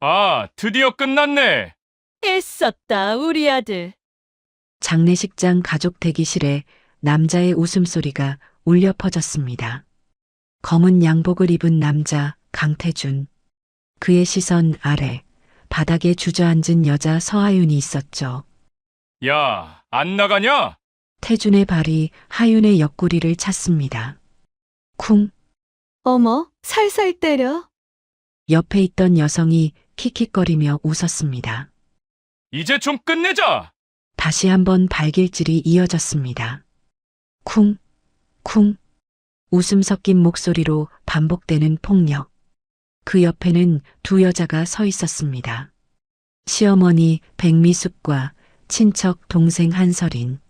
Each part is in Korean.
아, 드디어 끝났네. 애썼다, 우리 아들. 장례식장 가족 대기실에 남자의 웃음소리가 울려 퍼졌습니다. 검은 양복을 입은 남자 강태준. 그의 시선 아래 바닥에 주저앉은 여자 서하윤이 있었죠. 야, 안 나가냐? 태준의 발이 하윤의 옆구리를 찼습니다. 쿵. 어머, 살살 때려. 옆에 있던 여성이 킥킥거리며 웃었습니다. 이제 좀 끝내자. 다시 한번 발길질이 이어졌습니다. 쿵, 쿵. 웃음 섞인 목소리로 반복되는 폭력. 그 옆에는 두 여자가 서 있었습니다. 시어머니 백미숙과 친척 동생 한설인.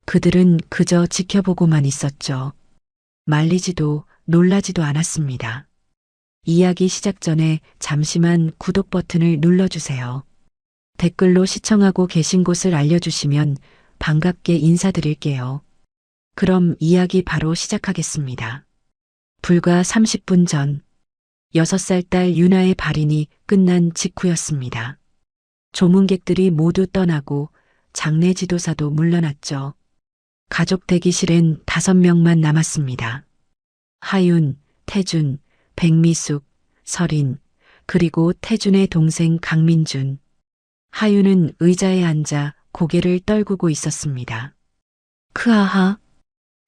그들은 그저 지켜보고만 있었죠. 말리지도 놀라지도 않았습니다. 이야기 시작 전에 잠시만 구독 버튼을 눌러주세요. 댓글로 시청하고 계신 곳을 알려주시면 반갑게 인사드릴게요. 그럼 이야기 바로 시작하겠습니다. 불과 30분 전, 6살 딸 유나의 발인이 끝난 직후였습니다. 조문객들이 모두 떠나고 장례 지도사도 물러났죠. 가족 대기실엔 5명만 남았습니다. 하윤, 태준, 백미숙, 설인, 그리고 태준의 동생 강민준. 하윤은 의자에 앉아 고개를 떨구고 있었습니다. 크하하.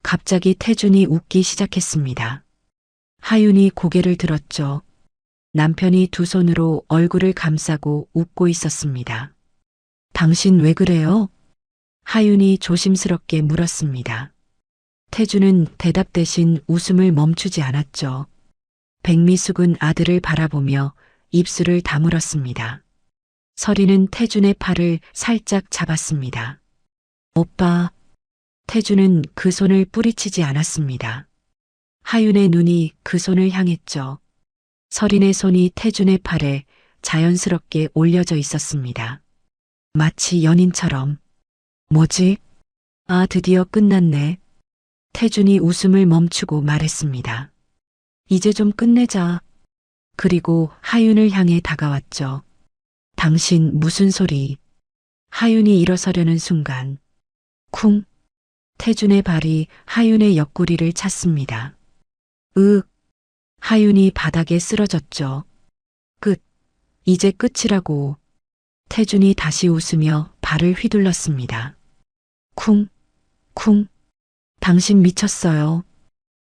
갑자기 태준이 웃기 시작했습니다. 하윤이 고개를 들었죠. 남편이 두 손으로 얼굴을 감싸고 웃고 있었습니다. 당신 왜 그래요? 하윤이 조심스럽게 물었습니다. 태준은 대답 대신 웃음을 멈추지 않았죠. 백미숙은 아들을 바라보며 입술을 다물었습니다. 설이는 태준의 팔을 살짝 잡았습니다. 오빠. 태준은 그 손을 뿌리치지 않았습니다. 하윤의 눈이 그 손을 향했죠. 설인의 손이 태준의 팔에 자연스럽게 올려져 있었습니다. 마치 연인처럼. 뭐지? 아, 드디어 끝났네. 태준이 웃음을 멈추고 말했습니다. 이제 좀 끝내자. 그리고 하윤을 향해 다가왔죠. 당신 무슨 소리? 하윤이 일어서려는 순간. 쿵. 태준의 발이 하윤의 옆구리를 찼습니다. 으윽. 하윤이 바닥에 쓰러졌죠. 끝. 이제 끝이라고. 태준이 다시 웃으며 발을 휘둘렀습니다. 쿵, 쿵. 당신 미쳤어요.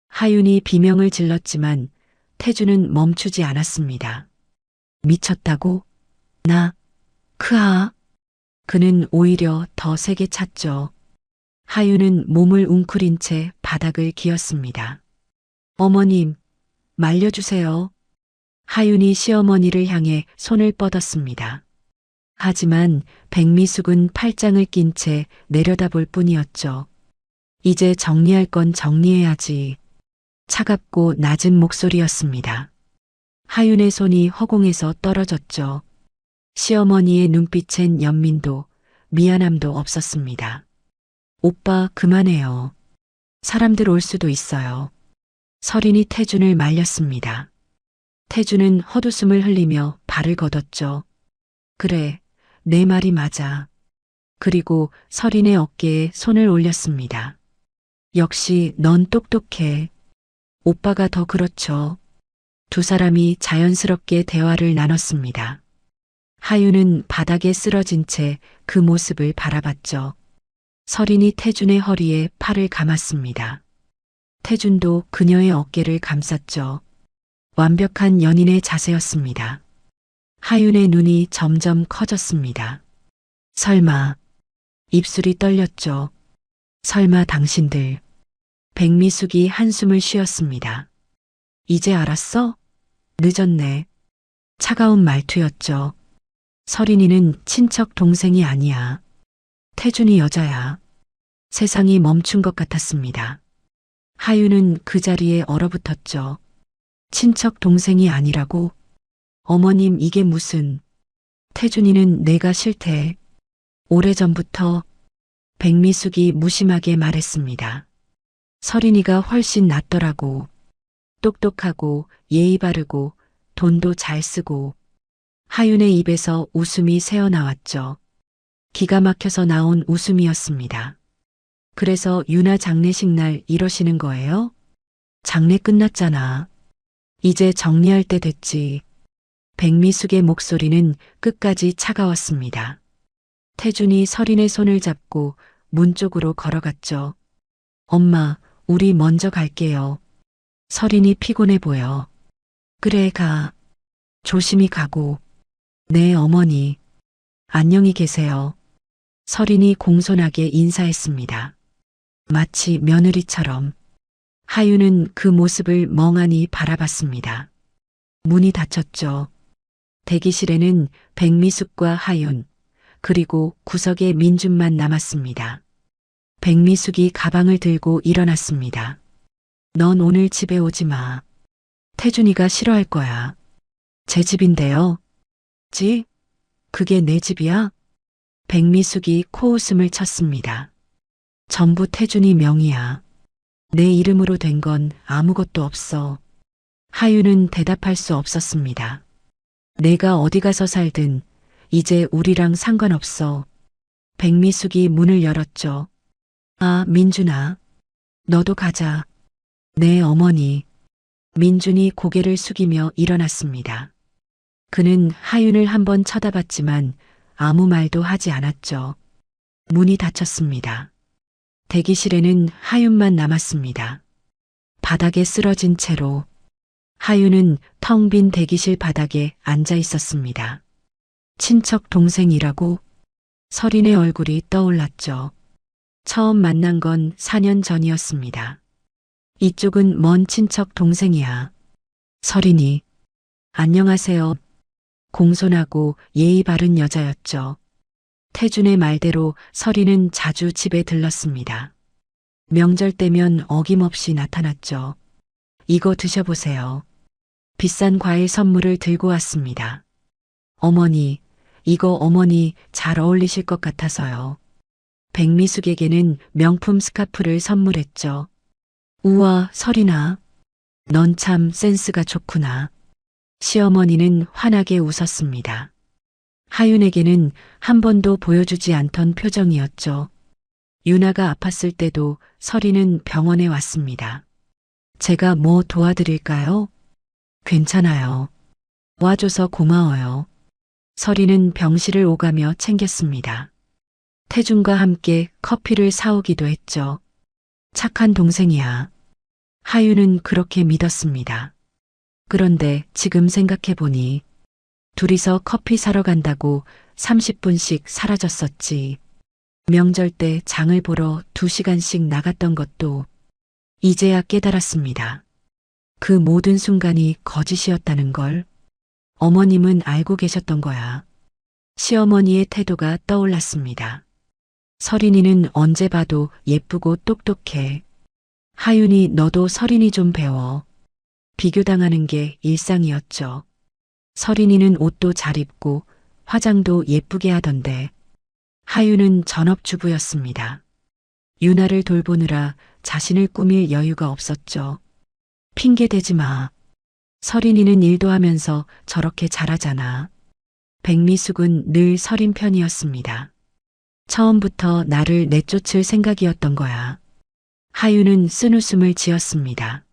하윤이 비명을 질렀지만 태준은 멈추지 않았습니다. 미쳤다고? 나, 크아. 그는 오히려 더 세게 찼죠. 하윤은 몸을 웅크린 채 바닥을 기었습니다. 어머님, 말려주세요. 하윤이 시어머니를 향해 손을 뻗었습니다. 하지만 백미숙은 팔짱을 낀 채 내려다볼 뿐이었죠. 이제 정리할 건 정리해야지. 차갑고 낮은 목소리였습니다. 하윤의 손이 허공에서 떨어졌죠. 시어머니의 눈빛엔 연민도 미안함도 없었습니다. 오빠 그만해요. 사람들 올 수도 있어요. 설인이 태준을 말렸습니다. 태준은 헛웃음을 흘리며 발을 걷었죠. 그래, 내 말이 맞아. 그리고 설인의 어깨에 손을 올렸습니다. 역시 넌 똑똑해. 오빠가 더 그렇죠. 두 사람이 자연스럽게 대화를 나눴습니다. 하윤은 바닥에 쓰러진 채 그 모습을 바라봤죠. 설인이 태준의 허리에 팔을 감았습니다. 태준도 그녀의 어깨를 감쌌죠. 완벽한 연인의 자세였습니다. 하윤의 눈이 점점 커졌습니다. 설마. 입술이 떨렸죠. 설마 당신들. 백미숙이 한숨을 쉬었습니다. 이제 알았어? 늦었네. 차가운 말투였죠. 설인이는 친척 동생이 아니야. 태준이 여자야. 세상이 멈춘 것 같았습니다. 하윤은 그 자리에 얼어붙었죠. 친척 동생이 아니라고? 어머님 이게 무슨. 태준이는 내가 싫대. 오래전부터. 백미숙이 무심하게 말했습니다. 설인이가 훨씬 낫더라고. 똑똑하고 예의 바르고 돈도 잘 쓰고. 하윤의 입에서 웃음이 새어나왔죠. 기가 막혀서 나온 웃음이었습니다. 그래서 유나 장례식 날 이러시는 거예요? 장례 끝났잖아. 이제 정리할 때 됐지. 백미숙의 목소리는 끝까지 차가웠습니다. 태준이 설인의 손을 잡고 문 쪽으로 걸어갔죠. 엄마, 우리 먼저 갈게요. 설인이 피곤해 보여. 그래, 가. 조심히 가고. 네, 어머니. 안녕히 계세요. 설인이 공손하게 인사했습니다. 마치 며느리처럼. 하윤은 그 모습을 멍하니 바라봤습니다. 문이 닫혔죠. 대기실에는 백미숙과 하윤, 그리고 구석에 민준만 남았습니다. 백미숙이 가방을 들고 일어났습니다. 넌 오늘 집에 오지 마. 태준이가 싫어할 거야. 제 집인데요. 지? 그게 내 집이야? 백미숙이 코웃음을 쳤습니다. 전부 태준이 명의야. 내 이름으로 된 건 아무것도 없어. 하윤은 대답할 수 없었습니다. 내가 어디 가서 살든 이제 우리랑 상관없어. 백미숙이 문을 열었죠. 아, 민준아. 너도 가자. 네, 어머니. 민준이 고개를 숙이며 일어났습니다. 그는 하윤을 한번 쳐다봤지만 아무 말도 하지 않았죠. 문이 닫혔습니다. 대기실에는 하윤만 남았습니다. 바닥에 쓰러진 채로 하윤은 텅 빈 대기실 바닥에 앉아 있었습니다. 친척 동생이라고? 설인의 얼굴이 떠올랐죠. 처음 만난 건 4년 전이었습니다. 이쪽은 먼 친척 동생이야. 설인이. 안녕하세요. 공손하고 예의 바른 여자였죠. 태준의 말대로 설인은 자주 집에 들렀습니다. 명절 때면 어김없이 나타났죠. 이거 드셔보세요. 비싼 과일 선물을 들고 왔습니다. 어머니, 이거 어머니 잘 어울리실 것 같아서요. 백미숙에게는 명품 스카프를 선물했죠. 우와, 설인아. 넌 참 센스가 좋구나. 시어머니는 환하게 웃었습니다. 하윤에게는 한 번도 보여주지 않던 표정이었죠. 유나가 아팠을 때도 설이는 병원에 왔습니다. 제가 뭐 도와드릴까요? 괜찮아요. 와줘서 고마워요. 설이는 병실을 오가며 챙겼습니다. 태준과 함께 커피를 사오기도 했죠. 착한 동생이야. 하윤은 그렇게 믿었습니다. 그런데 지금 생각해보니 둘이서 커피 사러 간다고 30분씩 사라졌었지. 명절 때 장을 보러 2시간씩 나갔던 것도 이제야 깨달았습니다. 그 모든 순간이 거짓이었다는 걸 어머님은 알고 계셨던 거야. 시어머니의 태도가 떠올랐습니다. 설인이는 언제 봐도 예쁘고 똑똑해. 하윤이 너도 설인이 좀 배워. 비교당하는 게 일상이었죠. 설인이는 옷도 잘 입고 화장도 예쁘게 하던데 하윤은 전업주부였습니다. 유나를 돌보느라 자신을 꾸밀 여유가 없었죠. 핑계 대지 마. 설인이는 일도 하면서 저렇게 잘하잖아. 백미숙은 늘 설인 편이었습니다. 처음부터 나를 내쫓을 생각이었던 거야. 하윤은 쓴웃음을 지었습니다.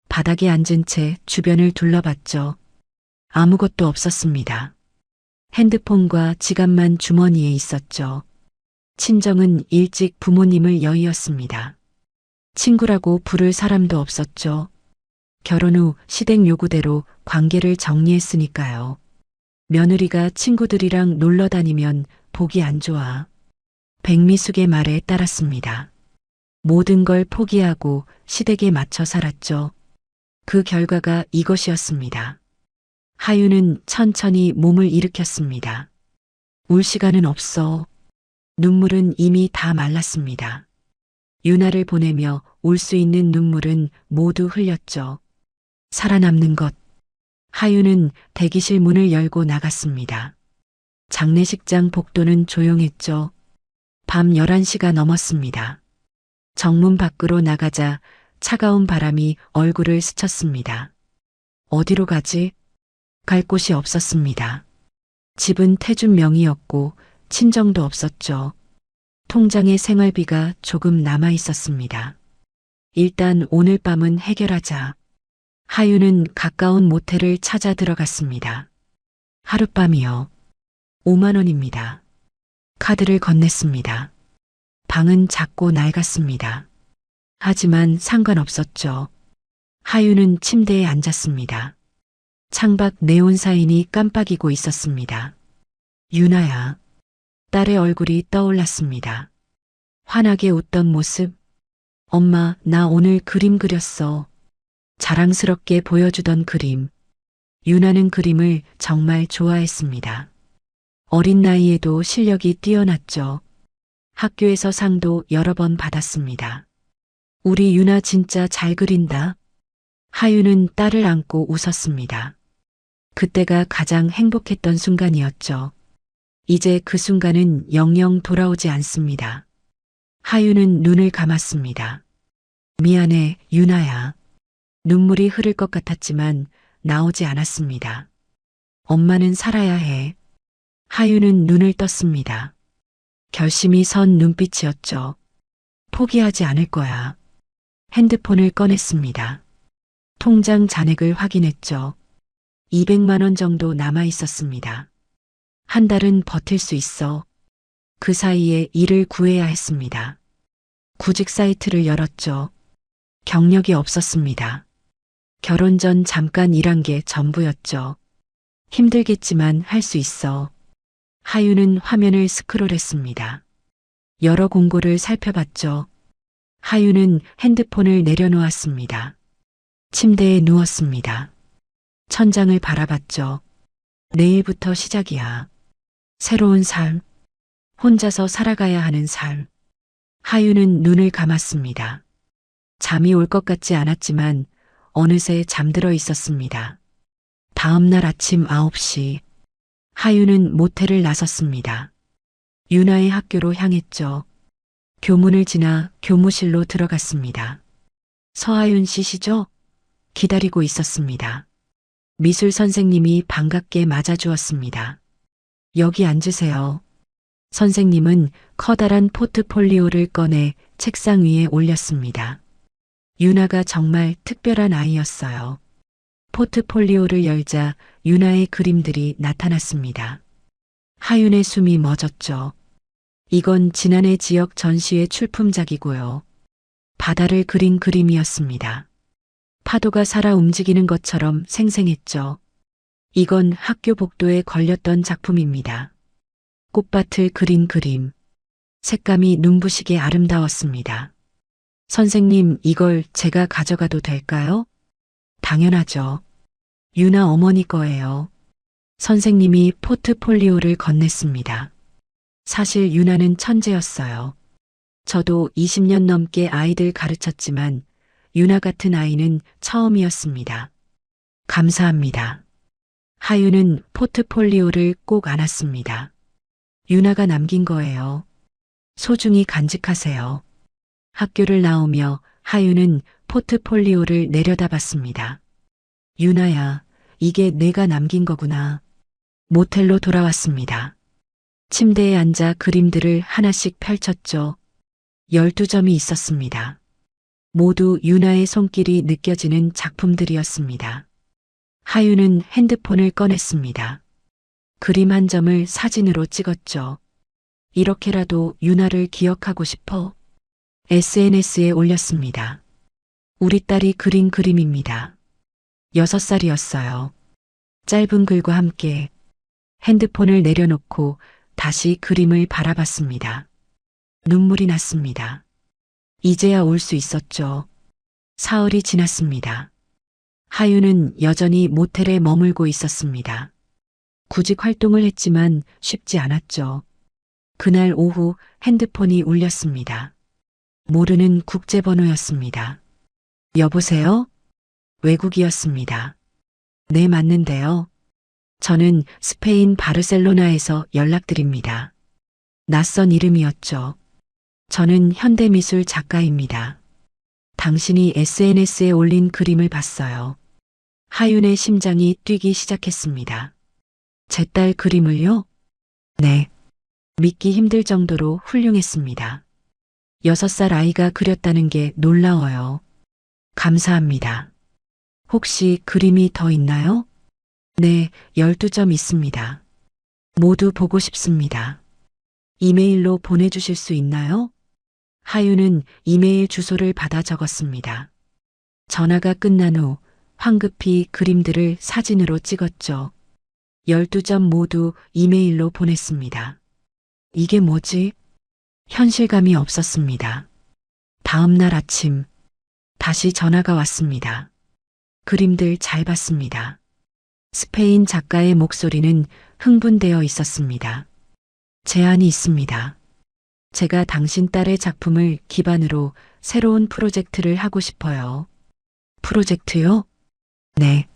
바닥에 앉은 채 주변을 둘러봤죠. 아무것도 없었습니다. 핸드폰과 지갑만 주머니에 있었죠. 친정은 일찍 부모님을 여의었습니다. 친구라고 부를 사람도 없었죠. 결혼 후 시댁 요구대로 관계를 정리했으니까요. 며느리가 친구들이랑 놀러 다니면 보기 안 좋아. 백미숙의 말에 따랐습니다. 모든 걸 포기하고 시댁에 맞춰 살았죠. 그 결과가 이것이었습니다. 하윤은 천천히 몸을 일으켰습니다. 울 시간은 없어. 눈물은 이미 다 말랐습니다. 유나를 보내며 울 수 있는 눈물은 모두 흘렸죠. 살아남는 것. 하윤은 대기실 문을 열고 나갔습니다. 장례식장 복도는 조용했죠. 밤 11시가 넘었습니다. 정문 밖으로 나가자 차가운 바람이 얼굴을 스쳤습니다. 어디로 가지? 갈 곳이 없었습니다. 집은 태준 명의였고 친정도 없었죠. 통장에 생활비가 조금 남아 있었습니다. 일단 오늘 밤은 해결하자. 하유는 가까운 모텔을 찾아 들어갔습니다. 하룻밤이요. 5만 원입니다. 카드를 건넸습니다. 방은 작고 낡았습니다. 하지만 상관없었죠. 하유는 침대에 앉았습니다. 창밖 네온 사인이 깜빡이고 있었습니다. 유나야. 딸의 얼굴이 떠올랐습니다. 환하게 웃던 모습. 엄마, 나 오늘 그림 그렸어. 자랑스럽게 보여주던 그림. 유나는 그림을 정말 좋아했습니다. 어린 나이에도 실력이 뛰어났죠. 학교에서 상도 여러 번 받았습니다. 우리 유나 진짜 잘 그린다. 하유는 딸을 안고 웃었습니다. 그때가 가장 행복했던 순간이었죠. 이제 그 순간은 영영 돌아오지 않습니다. 하유는 눈을 감았습니다. 미안해, 유나야. 눈물이 흐를 것 같았지만 나오지 않았습니다. 엄마는 살아야 해. 하유는 눈을 떴습니다. 결심이 선 눈빛이었죠. 포기하지 않을 거야. 핸드폰을 꺼냈습니다. 통장 잔액을 확인했죠. 200만 원 정도 남아 있었습니다. 한 달은 버틸 수 있어. 그 사이에 일을 구해야 했습니다. 구직 사이트를 열었죠. 경력이 없었습니다. 결혼 전 잠깐 일한 게 전부였죠. 힘들겠지만 할 수 있어. 하유는 화면을 스크롤했습니다. 여러 공고를 살펴봤죠. 하유는 핸드폰을 내려놓았습니다. 침대에 누웠습니다. 천장을 바라봤죠. 내일부터 시작이야. 새로운 삶. 혼자서 살아가야 하는 삶. 하유는 눈을 감았습니다. 잠이 올 것 같지 않았지만 어느새 잠들어 있었습니다. 다음 날 아침 9시. 하유는 모텔을 나섰습니다. 유나의 학교로 향했죠. 교문을 지나 교무실로 들어갔습니다. 서하윤 씨시죠? 기다리고 있었습니다. 미술 선생님이 반갑게 맞아주었습니다. 여기 앉으세요. 선생님은 커다란 포트폴리오를 꺼내 책상 위에 올렸습니다. 유나가 정말 특별한 아이였어요. 포트폴리오를 열자 유나의 그림들이 나타났습니다. 하윤의 숨이 멎었죠. 이건 지난해 지역 전시회 출품작이고요. 바다를 그린 그림이었습니다. 파도가 살아 움직이는 것처럼 생생했죠. 이건 학교 복도에 걸렸던 작품입니다. 꽃밭을 그린 그림. 색감이 눈부시게 아름다웠습니다. 선생님, 이걸 제가 가져가도 될까요? 당연하죠. 유나 어머니 거예요. 선생님이 포트폴리오를 건넸습니다. 사실 유나는 천재였어요. 저도 20년 넘게 아이들 가르쳤지만 유나 같은 아이는 처음이었습니다. 감사합니다. 하유는 포트폴리오를 꼭 안았습니다. 유나가 남긴 거예요. 소중히 간직하세요. 학교를 나오며 하유는 포트폴리오를 내려다봤습니다. 유나야, 이게 내가 남긴 거구나. 모텔로 돌아왔습니다. 침대에 앉아 그림들을 하나씩 펼쳤죠. 12점이 있었습니다. 모두 유나의 손길이 느껴지는 작품들이었습니다. 하유는 핸드폰을 꺼냈습니다. 그림 한 점을 사진으로 찍었죠. 이렇게라도 유나를 기억하고 싶어 SNS에 올렸습니다. 우리 딸이 그린 그림입니다. 6살이었어요. 짧은 글과 함께 핸드폰을 내려놓고 다시 그림을 바라봤습니다. 눈물이 났습니다. 이제야 올 수 있었죠. 사흘이 지났습니다. 하유는 여전히 모텔에 머물고 있었습니다. 구직 활동을 했지만 쉽지 않았죠. 그날 오후 핸드폰이 울렸습니다. 모르는 국제번호였습니다. 여보세요? 외국이었습니다. 네, 맞는데요. 저는 스페인 바르셀로나에서 연락드립니다. 낯선 이름이었죠. 저는 현대미술 작가입니다. 당신이 SNS에 올린 그림을 봤어요. 하윤의 심장이 뛰기 시작했습니다. 제 딸 그림을요? 네. 믿기 힘들 정도로 훌륭했습니다. 6살 아이가 그렸다는 게 놀라워요. 감사합니다. 혹시 그림이 더 있나요? 네, 12점 있습니다. 모두 보고 싶습니다. 이메일로 보내주실 수 있나요? 하유는 이메일 주소를 받아 적었습니다. 전화가 끝난 후 황급히 그림들을 사진으로 찍었죠. 12점 모두 이메일로 보냈습니다. 이게 뭐지? 현실감이 없었습니다. 다음 날 아침 다시 전화가 왔습니다. 그림들 잘 봤습니다. 스페인 작가의 목소리는 흥분되어 있었습니다. 제안이 있습니다. 제가 당신 딸의 작품을 기반으로 새로운 프로젝트를 하고 싶어요. 프로젝트요? 네.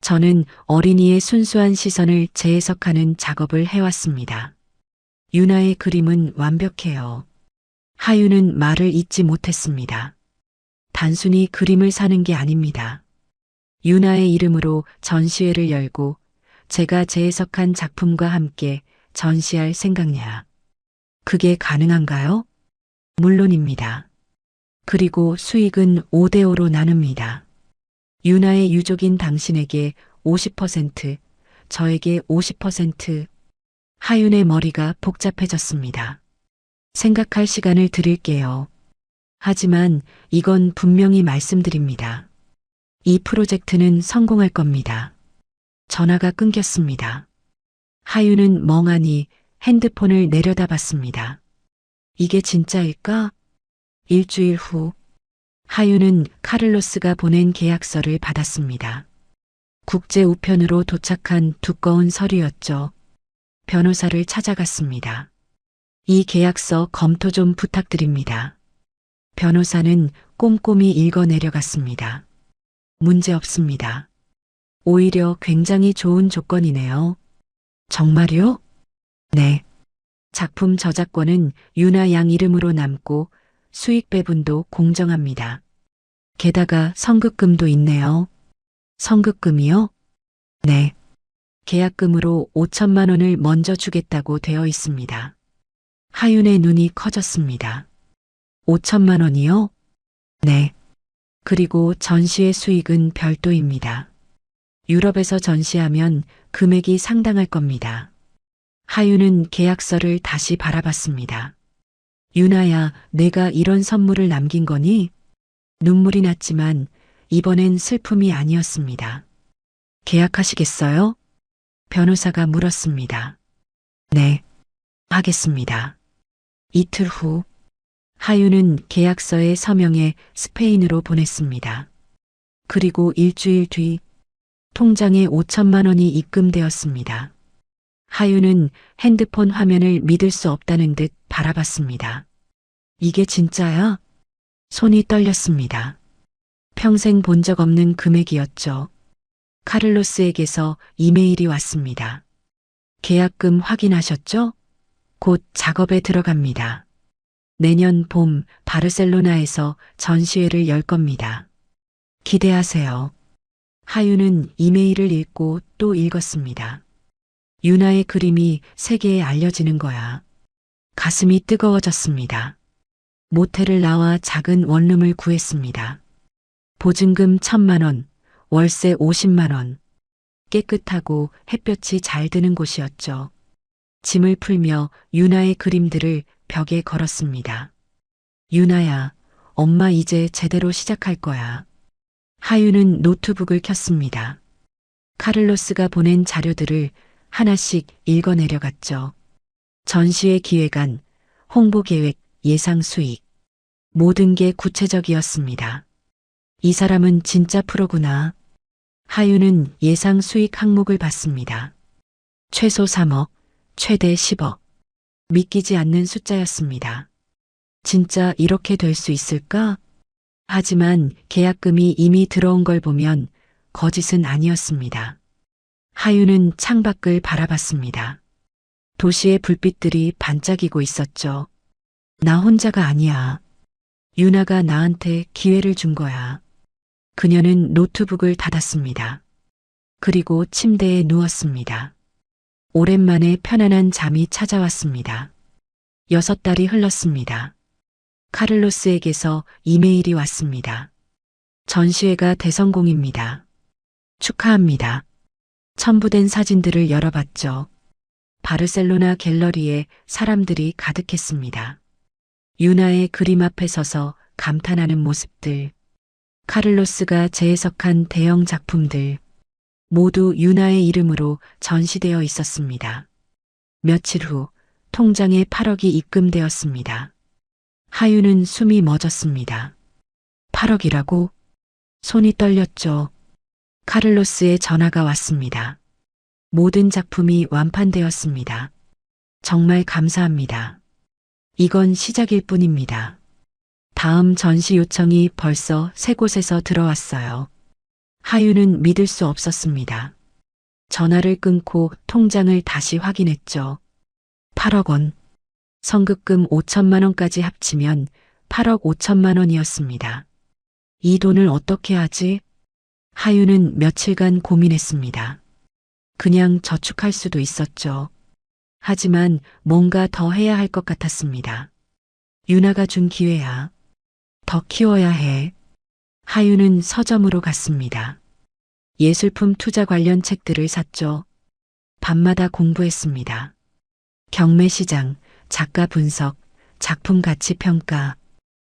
저는 어린이의 순수한 시선을 재해석하는 작업을 해왔습니다. 유나의 그림은 완벽해요. 하유는 말을 잇지 못했습니다. 단순히 그림을 사는 게 아닙니다. 유나의 이름으로 전시회를 열고 제가 재해석한 작품과 함께 전시할 생각이야. 그게 가능한가요? 물론입니다. 그리고 수익은 5대5로 나눕니다. 유나의 유족인 당신에게 50%, 저에게 50%. 하윤의 머리가 복잡해졌습니다. 생각할 시간을 드릴게요. 하지만 이건 분명히 말씀드립니다. 이 프로젝트는 성공할 겁니다. 전화가 끊겼습니다. 하윤은 멍하니 핸드폰을 내려다봤습니다. 이게 진짜일까? 일주일 후 하윤은 카를로스가 보낸 계약서를 받았습니다. 국제 우편으로 도착한 두꺼운 서류였죠. 변호사를 찾아갔습니다. 이 계약서 검토 좀 부탁드립니다. 변호사는 꼼꼼히 읽어 내려갔습니다. 문제 없습니다. 오히려 굉장히 좋은 조건이네요. 정말요? 네. 작품 저작권은 유나 양 이름으로 남고 수익 배분도 공정합니다. 게다가 선급금도 있네요. 선급금이요? 네. 계약금으로 5천만 원을 먼저 주겠다고 되어 있습니다. 하윤의 눈이 커졌습니다. 5천만 원이요? 네. 그리고 전시의 수익은 별도입니다. 유럽에서 전시하면 금액이 상당할 겁니다. 하윤은 계약서를 다시 바라봤습니다. 유나야, 내가 이런 선물을 남긴 거니? 눈물이 났지만 이번엔 슬픔이 아니었습니다. 계약하시겠어요? 변호사가 물었습니다. 네, 하겠습니다. 이틀 후 하윤은 계약서에 서명해 스페인으로 보냈습니다. 그리고 일주일 뒤 통장에 5천만 원이 입금되었습니다. 하윤은 핸드폰 화면을 믿을 수 없다는 듯 바라봤습니다. 이게 진짜야? 손이 떨렸습니다. 평생 본 적 없는 금액이었죠. 카를로스에게서 이메일이 왔습니다. 계약금 확인하셨죠? 곧 작업에 들어갑니다. 내년 봄 바르셀로나에서 전시회를 열 겁니다. 기대하세요. 하윤은 이메일을 읽고 또 읽었습니다. 유나의 그림이 세계에 알려지는 거야. 가슴이 뜨거워졌습니다. 모텔을 나와 작은 원룸을 구했습니다. 보증금 1,000만 원, 월세 50만 원. 깨끗하고 햇볕이 잘 드는 곳이었죠. 짐을 풀며 유나의 그림들을 벽에 걸었습니다. 유나야, 엄마 이제 제대로 시작할 거야. 하윤은 노트북을 켰습니다. 카를로스가 보낸 자료들을 하나씩 읽어 내려갔죠. 전시회 기획안, 홍보 계획, 예상 수익. 모든 게 구체적이었습니다. 이 사람은 진짜 프로구나. 하윤은 예상 수익 항목을 봤습니다. 최소 3억, 최대 10억. 믿기지 않는 숫자였습니다. 진짜 이렇게 될 수 있을까? 하지만 계약금이 이미 들어온 걸 보면 거짓은 아니었습니다. 하윤은 창밖을 바라봤습니다. 도시의 불빛들이 반짝이고 있었죠. 나 혼자가 아니야. 유나가 나한테 기회를 준 거야. 그녀는 노트북을 닫았습니다. 그리고 침대에 누웠습니다. 오랜만에 편안한 잠이 찾아왔습니다. 6달이 흘렀습니다. 카를로스에게서 이메일이 왔습니다. 전시회가 대성공입니다. 축하합니다. 첨부된 사진들을 열어봤죠. 바르셀로나 갤러리에 사람들이 가득했습니다. 유나의 그림 앞에 서서 감탄하는 모습들, 카를로스가 재해석한 대형 작품들, 모두 유나의 이름으로 전시되어 있었습니다. 며칠 후 통장에 8억이 입금되었습니다. 하유는 숨이 멎었습니다. 8억이라고? 손이 떨렸죠. 카를로스의 전화가 왔습니다. 모든 작품이 완판되었습니다. 정말 감사합니다. 이건 시작일 뿐입니다. 다음 전시 요청이 벌써 3곳에서 들어왔어요. 하유는 믿을 수 없었습니다. 전화를 끊고 통장을 다시 확인했죠. 8억 원. 선급금 5천만 원까지 합치면 8억 5천만 원이었습니다. 이 돈을 어떻게 하지? 하유는 며칠간 고민했습니다. 그냥 저축할 수도 있었죠. 하지만 뭔가 더 해야 할 것 같았습니다. 유나가 준 기회야. 더 키워야 해. 하유는 서점으로 갔습니다. 예술품 투자 관련 책들을 샀죠. 밤마다 공부했습니다. 경매 시장, 작가 분석, 작품 가치 평가,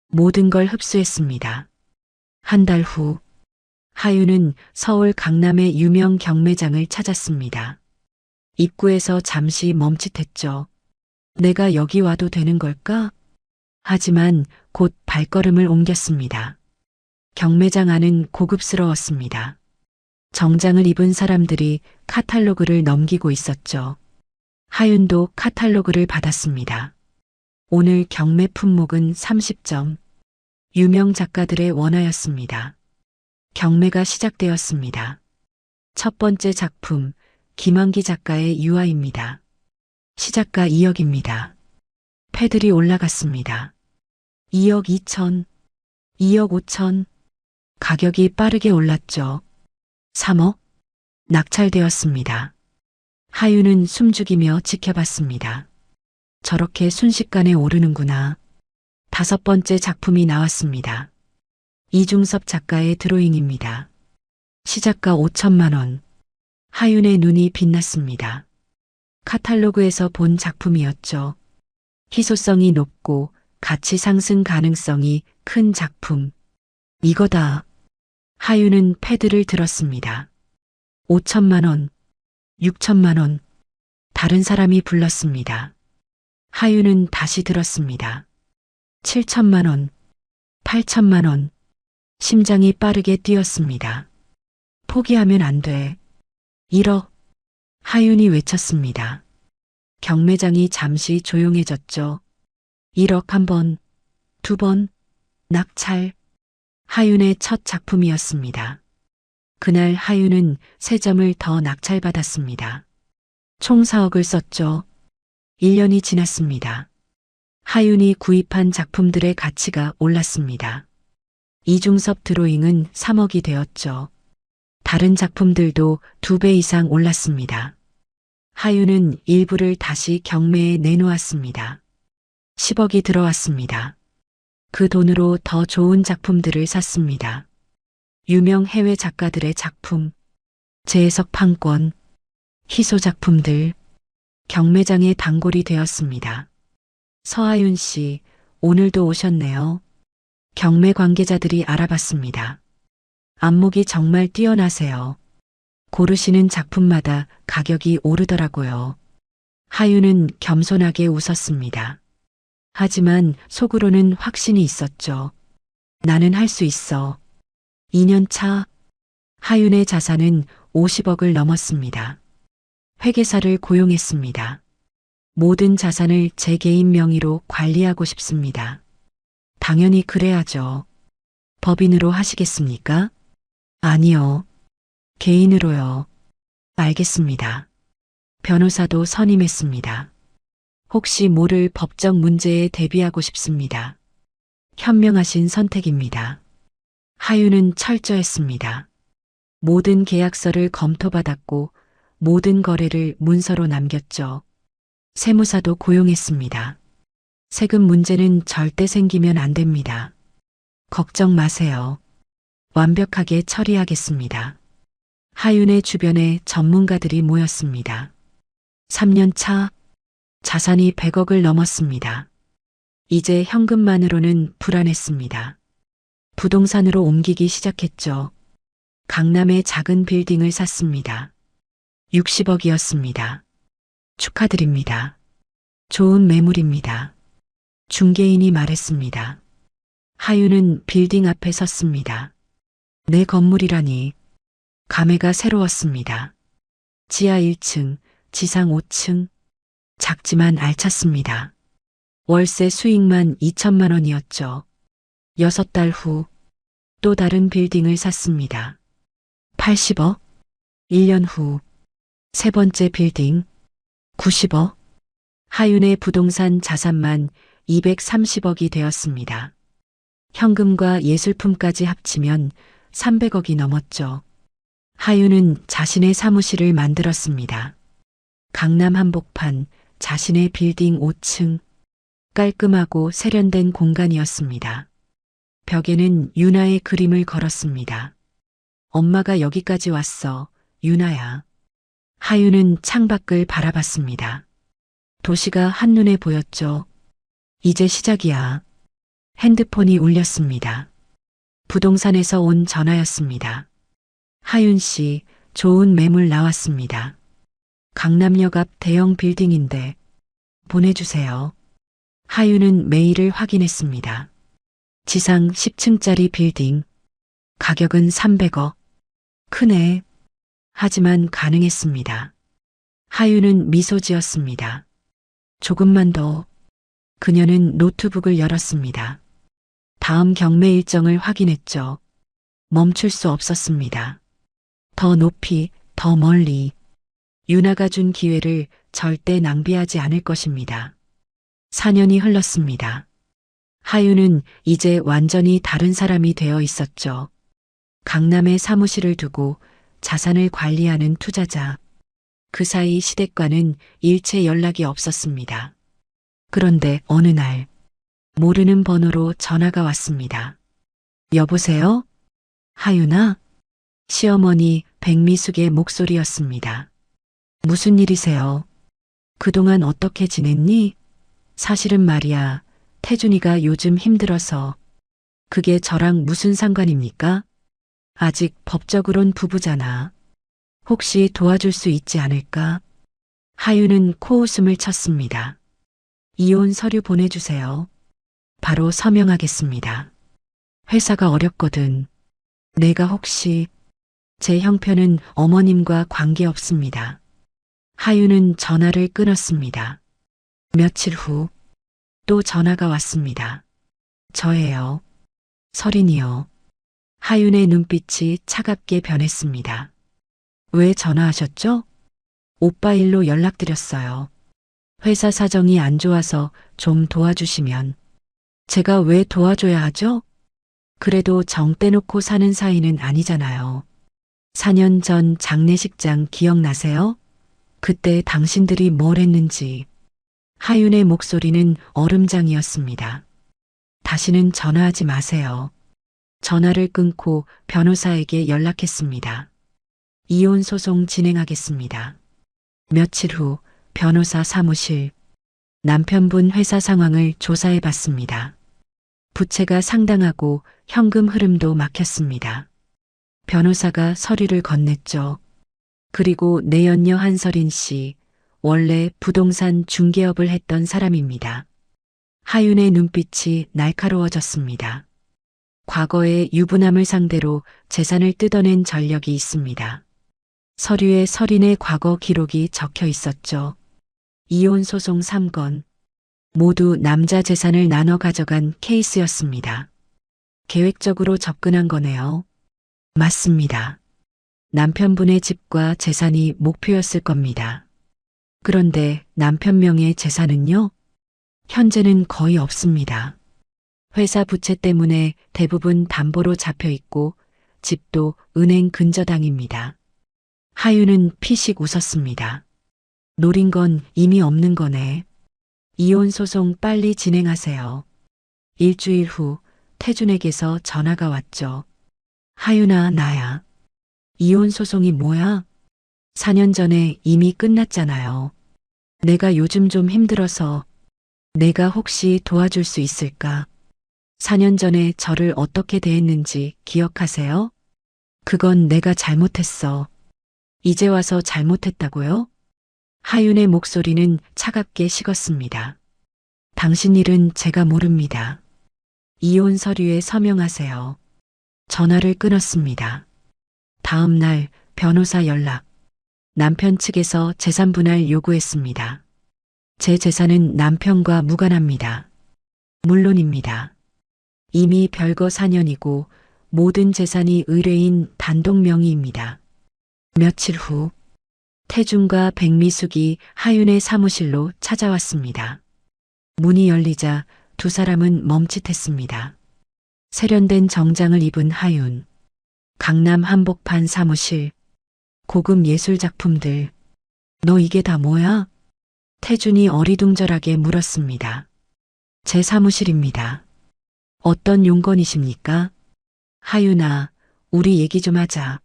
모든 걸 흡수했습니다. 한 달 후, 하유는 서울 강남의 유명 경매장을 찾았습니다. 입구에서 잠시 멈칫했죠. 내가 여기 와도 되는 걸까? 하지만 곧 발걸음을 옮겼습니다. 경매장 안은 고급스러웠습니다. 정장을 입은 사람들이 카탈로그를 넘기고 있었죠. 하윤도 카탈로그를 받았습니다. 오늘 경매 품목은 30점. 유명 작가들의 원화였습니다. 경매가 시작되었습니다. 첫 번째 작품, 김환기 작가의 유화입니다. 시작가 2억입니다. 패들이 올라갔습니다. 2억 2천, 2억 5천, 가격이 빠르게 올랐죠. 3억? 낙찰되었습니다. 하유는 숨죽이며 지켜봤습니다. 저렇게 순식간에 오르는구나. 5번째 작품이 나왔습니다. 이중섭 작가의 드로잉입니다. 시작가 5천만 원. 하윤의 눈이 빛났습니다. 카탈로그에서 본 작품이었죠. 희소성이 높고 가치 상승 가능성이 큰 작품. 이거다. 하윤은 패드를 들었습니다. 5천만 원, 6천만 원. 다른 사람이 불렀습니다. 하윤은 다시 들었습니다. 7천만 원, 8천만 원. 심장이 빠르게 뛰었습니다. 포기하면 안 돼. 1억. 하윤이 외쳤습니다. 경매장이 잠시 조용해졌죠. 1억 한 번, 2번, 낙찰. 하윤의 첫 작품이었습니다. 그날 하윤은 3점을 더 낙찰받았습니다. 총 4억을 썼죠. 1년이 지났습니다. 하윤이 구입한 작품들의 가치가 올랐습니다. 이중섭 드로잉은 3억이 되었죠. 다른 작품들도 2배 이상 올랐습니다. 하윤은 일부를 다시 경매에 내놓았습니다. 10억이 들어왔습니다. 그 돈으로 더 좋은 작품들을 샀습니다. 유명 해외 작가들의 작품, 재해석 판권, 희소 작품들, 경매장의 단골이 되었습니다. 서하윤 씨, 오늘도 오셨네요. 경매 관계자들이 알아봤습니다. 안목이 정말 뛰어나세요. 고르시는 작품마다 가격이 오르더라고요. 하윤은 겸손하게 웃었습니다. 하지만 속으로는 확신이 있었죠. 나는 할 수 있어. 2년 차 하윤의 자산은 50억을 넘었습니다. 회계사를 고용했습니다. 모든 자산을 제 개인 명의로 관리하고 싶습니다. 당연히 그래야죠. 법인으로 하시겠습니까? 아니요. 개인으로요. 알겠습니다. 변호사도 선임했습니다. 혹시 모를 법적 문제에 대비하고 싶습니다. 현명하신 선택입니다. 하윤은 철저했습니다. 모든 계약서를 검토받았고 모든 거래를 문서로 남겼죠. 세무사도 고용했습니다. 세금 문제는 절대 생기면 안 됩니다. 걱정 마세요. 완벽하게 처리하겠습니다. 하윤의 주변에 전문가들이 모였습니다. 3년 차 자산이 100억을 넘었습니다. 이제 현금만으로는 불안했습니다. 부동산으로 옮기기 시작했죠. 강남의 작은 빌딩을 샀습니다. 60억이었습니다. 축하드립니다. 좋은 매물입니다. 중개인이 말했습니다. 하윤은 빌딩 앞에 섰습니다. 내 건물이라니. 감회가 새로웠습니다. 지하 1층, 지상 5층. 작지만 알찼습니다. 월세 수익만 2천만 원이었죠. 6달 후 또 다른 빌딩을 샀습니다. 80억. 1년 후 세 번째 빌딩 90억. 하윤의 부동산 자산만 230억이 되었습니다. 현금과 예술품까지 합치면 300억이 넘었죠. 하윤은 자신의 사무실을 만들었습니다. 강남 한복판 자신의 빌딩 5층. 깔끔하고 세련된 공간이었습니다. 벽에는 유나의 그림을 걸었습니다. 엄마가 여기까지 왔어, 유나야. 하윤은 창밖을 바라봤습니다. 도시가 한눈에 보였죠. 이제 시작이야. 핸드폰이 울렸습니다. 부동산에서 온 전화였습니다. 하윤 씨, 좋은 매물 나왔습니다. 강남역 앞 대형 빌딩인데 보내주세요. 하윤은 메일을 확인했습니다. 지상 10층짜리 빌딩. 가격은 300억. 크네. 하지만 가능했습니다. 하윤은 미소 지었습니다. 조금만 더. 그녀는 노트북을 열었습니다. 다음 경매 일정을 확인했죠. 멈출 수 없었습니다. 더 높이, 더 멀리. 유나가 준 기회를 절대 낭비하지 않을 것입니다. 4년이 흘렀습니다. 하윤은 이제 완전히 다른 사람이 되어 있었죠. 강남에 사무실을 두고 자산을 관리하는 투자자. 그 사이 시댁과는 일체 연락이 없었습니다. 그런데 어느 날 모르는 번호로 전화가 왔습니다. 여보세요? 하윤아? 시어머니 백미숙의 목소리였습니다. 무슨 일이세요? 그동안 어떻게 지냈니? 사실은 말이야, 태준이가 요즘 힘들어서. 그게 저랑 무슨 상관입니까? 아직 법적으론 부부잖아. 혹시 도와줄 수 있지 않을까? 하윤은 코웃음을 쳤습니다. 이혼 서류 보내주세요. 바로 서명하겠습니다. 회사가 어렵거든. 내가 혹시... 제 형편은 어머님과 관계없습니다. 하윤은 전화를 끊었습니다. 며칠 후 또 전화가 왔습니다. 저예요. 설인이요. 하윤의 눈빛이 차갑게 변했습니다. 왜 전화하셨죠? 오빠 일로 연락드렸어요. 회사 사정이 안 좋아서 좀 도와주시면. 제가 왜 도와줘야 하죠? 그래도 정 떼놓고 사는 사이는 아니잖아요. 4년 전 장례식장 기억나세요? 그때 당신들이 뭘 했는지. 하윤의 목소리는 얼음장이었습니다. 다시는 전화하지 마세요. 전화를 끊고 변호사에게 연락했습니다. 이혼 소송 진행하겠습니다. 며칠 후 변호사 사무실. 남편분 회사 상황을 조사해 봤습니다. 부채가 상당하고 현금 흐름도 막혔습니다. 변호사가 서류를 건넸죠. 그리고 내연녀 한설인 씨, 원래 부동산 중개업을 했던 사람입니다. 하윤의 눈빛이 날카로워졌습니다. 과거의 유부남을 상대로 재산을 뜯어낸 전력이 있습니다. 서류에 설인의 과거 기록이 적혀 있었죠. 이혼 소송 3건. 모두 남자 재산을 나눠 가져간 케이스였습니다. 계획적으로 접근한 거네요. 맞습니다. 남편분의 집과 재산이 목표였을 겁니다. 그런데 남편 명의 재산은요? 현재는 거의 없습니다. 회사 부채 때문에 대부분 담보로 잡혀 있고 집도 은행 근저당입니다. 하유는 피식 웃었습니다. 노린 건 이미 없는 거네. 이혼 소송 빨리 진행하세요. 일주일 후 태준에게서 전화가 왔죠. 하윤아, 나야. 이혼 소송이 뭐야? 4년 전에 이미 끝났잖아요. 내가 요즘 좀 힘들어서 내가 혹시 도와줄 수 있을까? 4년 전에 저를 어떻게 대했는지 기억하세요? 그건 내가 잘못했어. 이제 와서 잘못했다고요? 하윤의 목소리는 차갑게 식었습니다. 당신 일은 제가 모릅니다. 이혼 서류에 서명하세요. 전화를 끊었습니다. 다음 날 변호사 연락. 남편 측에서 재산 분할 요구했습니다. 제 재산은 남편과 무관합니다. 물론입니다. 이미 별거 4년이고 모든 재산이 의뢰인 단독 명의입니다. 며칠 후 태준과 백미숙이 하윤의 사무실로 찾아왔습니다. 문이 열리자 두 사람은 멈칫했습니다. 세련된 정장을 입은 하윤, 강남 한복판 사무실, 고급 예술 작품들. 너 이게 다 뭐야? 태준이 어리둥절하게 물었습니다. 제 사무실입니다. 어떤 용건이십니까? 하윤아, 우리 얘기 좀 하자.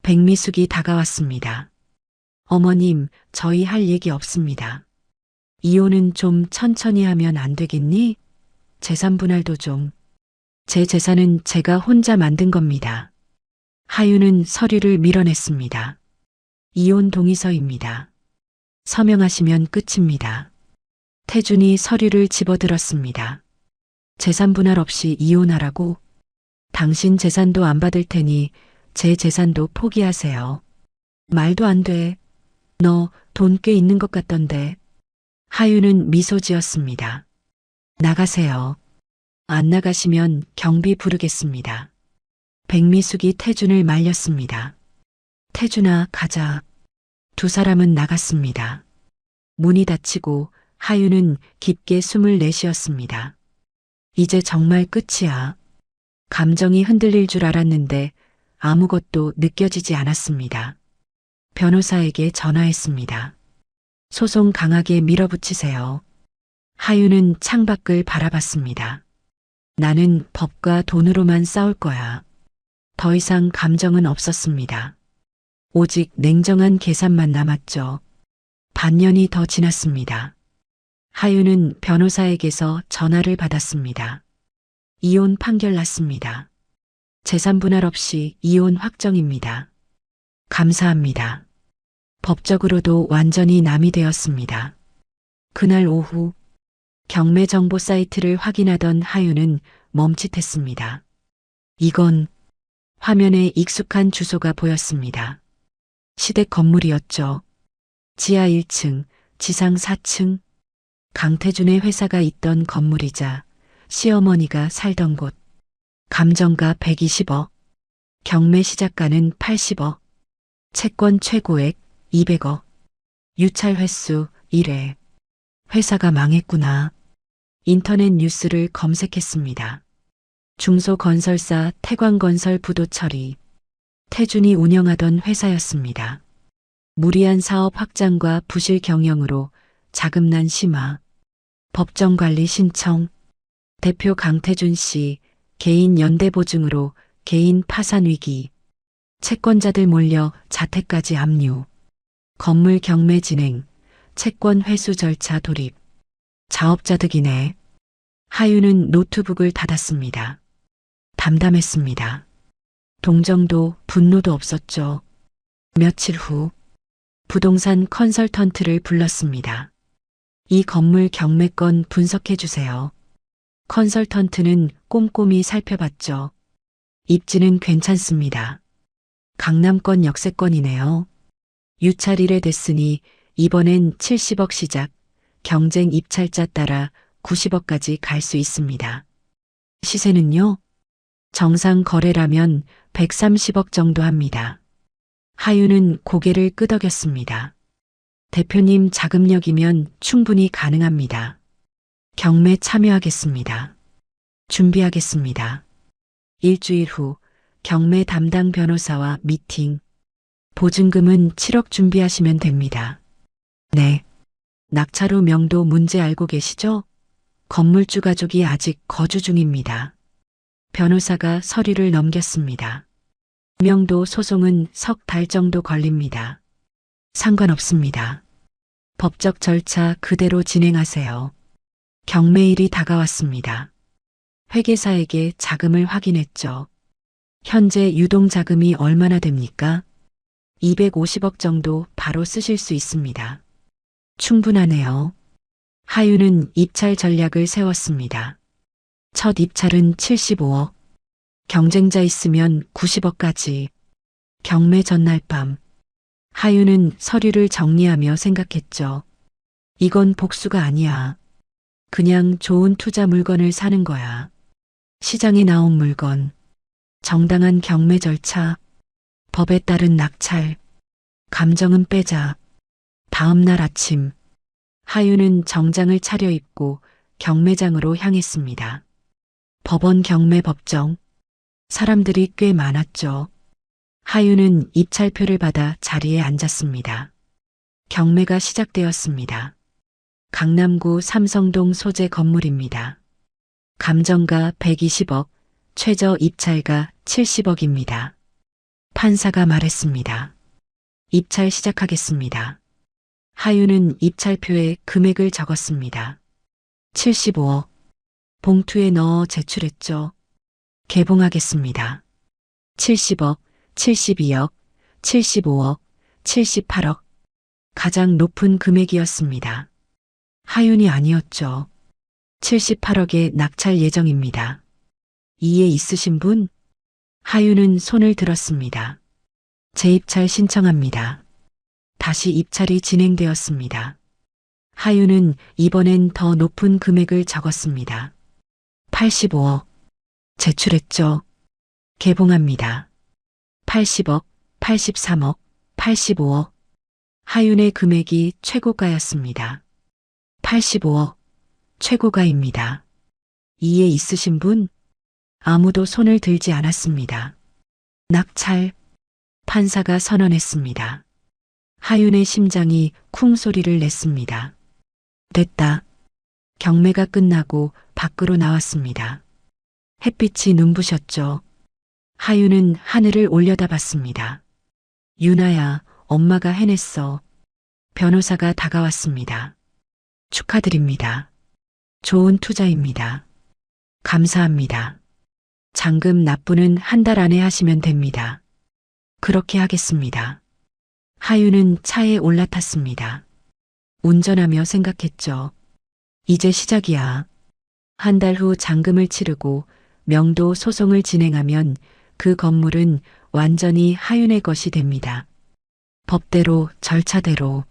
백미숙이 다가왔습니다. 어머님, 저희 할 얘기 없습니다. 이혼은 좀 천천히 하면 안 되겠니? 재산 분할도 좀. 제 재산은 제가 혼자 만든 겁니다. 하윤은 서류를 밀어냈습니다. 이혼 동의서입니다. 서명하시면 끝입니다. 태준이 서류를 집어들었습니다. 재산 분할 없이 이혼하라고? 당신 재산도 안 받을 테니 제 재산도 포기하세요. 말도 안 돼. 너 돈 꽤 있는 것 같던데. 하윤은 미소 지었습니다. 나가세요. 안 나가시면 경비 부르겠습니다. 백미숙이 태준을 말렸습니다. 태준아, 가자. 두 사람은 나갔습니다. 문이 닫히고 하윤은 깊게 숨을 내쉬었습니다. 이제 정말 끝이야. 감정이 흔들릴 줄 알았는데 아무것도 느껴지지 않았습니다. 변호사에게 전화했습니다. 소송 강하게 밀어붙이세요. 하윤은 창밖을 바라봤습니다. 나는 법과 돈으로만 싸울 거야. 더 이상 감정은 없었습니다. 오직 냉정한 계산만 남았죠. 반년이 더 지났습니다. 하윤은 변호사에게서 전화를 받았습니다. 이혼 판결 났습니다. 재산 분할 없이 이혼 확정입니다. 감사합니다. 법적으로도 완전히 남이 되었습니다. 그날 오후 경매 정보 사이트를 확인하던 하윤은 멈칫했습니다. 이건 화면에 익숙한 주소가 보였습니다. 시댁 건물이었죠. 지하 1층, 지상 4층. 강태준의 회사가 있던 건물이자 시어머니가 살던 곳. 감정가 120억. 경매 시작가는 80억. 채권 최고액 200억. 유찰 횟수 1회. 회사가 망했구나. 인터넷 뉴스를 검색했습니다. 중소건설사 태광건설 부도 처리. 태준이 운영하던 회사였습니다. 무리한 사업 확장과 부실 경영으로 자금난 심화. 법정관리 신청. 대표 강태준 씨 개인 연대보증으로 개인 파산 위기. 채권자들 몰려 자택까지 압류. 건물 경매 진행. 채권 회수 절차 돌입. 자업자득이네. 하윤은 노트북을 닫았습니다. 담담했습니다. 동정도 분노도 없었죠. 며칠 후 부동산 컨설턴트를 불렀습니다. 이 건물 경매건 분석해 주세요. 컨설턴트는 꼼꼼히 살펴봤죠. 입지는 괜찮습니다. 강남권 역세권이네요. 유찰 1회 됐으니 이번엔 70억 시작, 경쟁 입찰자 따라 90억까지 갈 수 있습니다. 시세는요? 정상 거래라면 130억 정도 합니다. 하윤은 고개를 끄덕였습니다. 대표님 자금력이면 충분히 가능합니다. 경매 참여하겠습니다. 준비하겠습니다. 일주일 후 경매 담당 변호사와 미팅. 보증금은 7억 준비하시면 됩니다. 네. 낙찰후 명도 문제 알고 계시죠? 건물주 가족이 아직 거주 중입니다. 변호사가 서류를 넘겼습니다. 명도 소송은 석 달 정도 걸립니다. 상관없습니다. 법적 절차 그대로 진행하세요. 경매일이 다가왔습니다. 회계사에게 자금을 확인했죠. 현재 유동자금이 얼마나 됩니까? 250억 정도 바로 쓰실 수 있습니다. 충분하네요. 하유는 입찰 전략을 세웠습니다. 첫 입찰은 75억. 경쟁자 있으면 90억까지. 경매 전날 밤. 하유는 서류를 정리하며 생각했죠. 이건 복수가 아니야. 그냥 좋은 투자 물건을 사는 거야. 시장에 나온 물건. 정당한 경매 절차. 법에 따른 낙찰. 감정은 빼자. 다음 날 아침. 하유는 정장을 차려입고 경매장으로 향했습니다. 법원 경매 법정. 사람들이 꽤 많았죠. 하유는 입찰표를 받아 자리에 앉았습니다. 경매가 시작되었습니다. 강남구 삼성동 소재 건물입니다. 감정가 120억, 최저 입찰가 70억입니다. 판사가 말했습니다. 입찰 시작하겠습니다. 하유는 입찰표에 금액을 적었습니다. 75억. 봉투에 넣어 제출했죠. 개봉하겠습니다. 70억, 72억, 75억, 78억. 가장 높은 금액이었습니다. 하윤이 아니었죠. 78억의 낙찰 예정입니다. 이해 있으신 분? 하윤은 손을 들었습니다. 재입찰 신청합니다. 다시 입찰이 진행되었습니다. 하윤은 이번엔 더 높은 금액을 적었습니다. 85억. 제출했죠. 개봉합니다. 80억, 83억, 85억. 하윤의 금액이 최고가였습니다. 85억. 최고가입니다. 이해 있으신 분? 아무도 손을 들지 않았습니다. 낙찰. 판사가 선언했습니다. 하윤의 심장이 쿵 소리를 냈습니다. 됐다. 경매가 끝나고 밖으로 나왔습니다. 햇빛이 눈부셨죠. 하윤은 하늘을 올려다봤습니다. 유나야, 엄마가 해냈어. 변호사가 다가왔습니다. 축하드립니다. 좋은 투자입니다. 감사합니다. 잔금 납부는 한 달 안에 하시면 됩니다. 그렇게 하겠습니다. 하윤은 차에 올라탔습니다. 운전하며 생각했죠. 이제 시작이야. 한 달 후 잔금을 치르고 명도 소송을 진행하면 그 건물은 완전히 하윤의 것이 됩니다. 법대로 절차대로.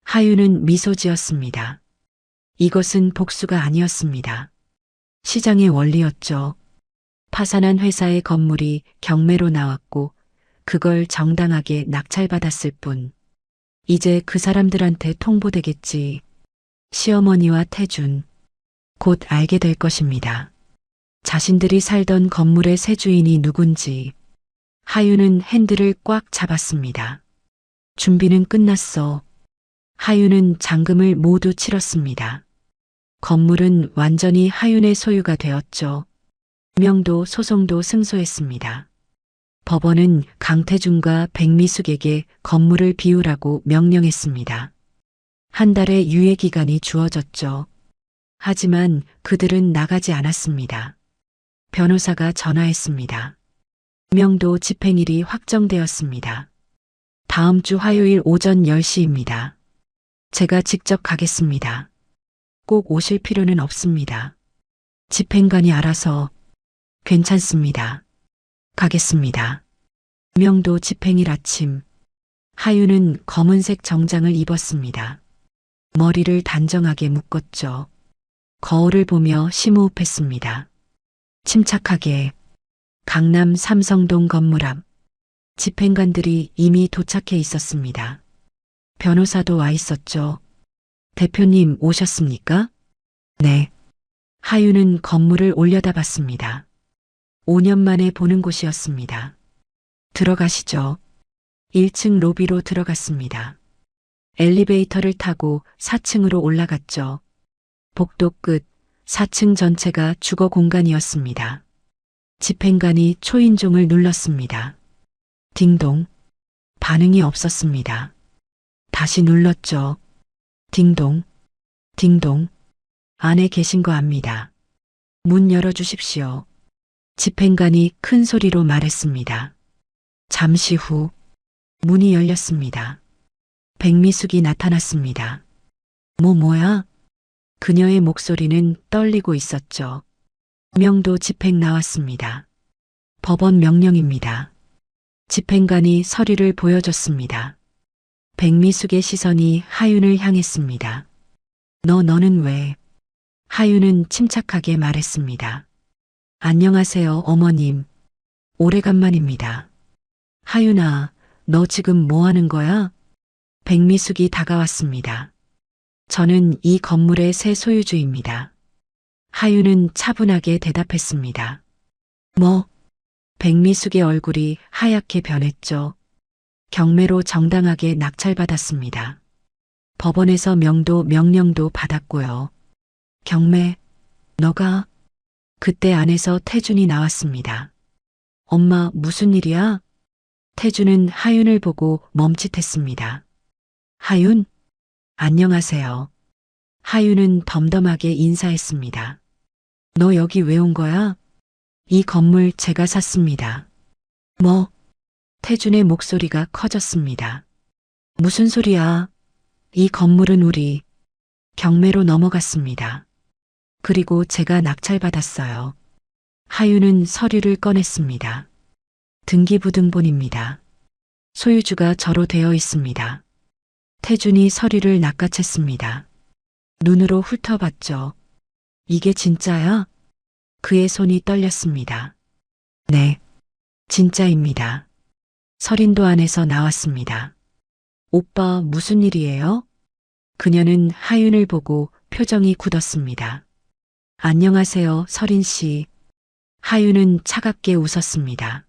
하윤은 미소 지었습니다. 이것은 복수가 아니었습니다. 시장의 원리였죠. 파산한 회사의 건물이 경매로 나왔고 그걸 정당하게 낙찰받았을 뿐. 이제 그 사람들한테 통보되겠지. 시어머니와 태준. 곧 알게 될 것입니다. 자신들이 살던 건물의 새 주인이 누군지. 하윤은 핸들을 꽉 잡았습니다. 준비는 끝났어. 하윤은 잔금을 모두 치렀습니다. 건물은 완전히 하윤의 소유가 되었죠. 명도 소송도 승소했습니다. 법원은 강태준과 백미숙에게 건물을 비우라고 명령했습니다. 한 달의 유예 기간이 주어졌죠. 하지만 그들은 나가지 않았습니다. 변호사가 전화했습니다. 명도 집행일이 확정되었습니다. 다음 주 화요일 오전 10시입니다. 제가 직접 가겠습니다. 꼭 오실 필요는 없습니다. 집행관이 알아서. 괜찮습니다. 가겠습니다. 명도 집행일 아침. 하윤은 검은색 정장을 입었습니다. 머리를 단정하게 묶었죠. 거울을 보며 심호흡했습니다. 침착하게. 강남 삼성동 건물 앞. 집행관들이 이미 도착해 있었습니다. 변호사도 와 있었죠. 대표님 오셨습니까? 네. 하윤은 건물을 올려다봤습니다. 5년 만에 보는 곳이었습니다. 들어가시죠. 1층 로비로 들어갔습니다. 엘리베이터를 타고 4층으로 올라갔죠. 복도 끝 4층 전체가 주거 공간이었습니다. 집행관이 초인종을 눌렀습니다. 딩동. 반응이 없었습니다. 다시 눌렀죠. 딩동. 딩동. 안에 계신 거 압니다. 문 열어주십시오. 집행관이 큰 소리로 말했습니다. 잠시 후 문이 열렸습니다. 백미숙이 나타났습니다. 뭐야? 그녀의 목소리는 떨리고 있었죠. 명도 집행 나왔습니다. 법원 명령입니다. 집행관이 서류를 보여줬습니다. 백미숙의 시선이 하윤을 향했습니다. 너는 왜? 하윤은 침착하게 말했습니다. 안녕하세요, 어머님. 오래간만입니다. 하윤아, 너 지금 뭐 하는 거야? 백미숙이 다가왔습니다. 저는 이 건물의 새 소유주입니다. 하윤은 차분하게 대답했습니다. 백미숙의 얼굴이 하얗게 변했죠. 경매로 정당하게 낙찰받았습니다. 법원에서 명령도 받았고요. 경매, 너가? 그때 안에서 태준이 나왔습니다. 엄마, 무슨 일이야? 태준은 하윤을 보고 멈칫했습니다. 하윤? 안녕하세요. 하윤은 덤덤하게 인사했습니다. 너 여기 왜 온 거야? 이 건물 제가 샀습니다. 태준의 목소리가 커졌습니다. 무슨 소리야? 이 건물은 우리 경매로 넘어갔습니다. 그리고 제가 낙찰받았어요. 하윤은 서류를 꺼냈습니다. 등기부등본입니다. 소유주가 저로 되어 있습니다. 태준이 서류를 낚아챘습니다. 눈으로 훑어봤죠. 이게 진짜야? 그의 손이 떨렸습니다. 네, 진짜입니다. 서린도 안에서 나왔습니다. 오빠, 무슨 일이에요? 그녀는 하윤을 보고 표정이 굳었습니다. 안녕하세요, 서린 씨. 하윤은 차갑게 웃었습니다.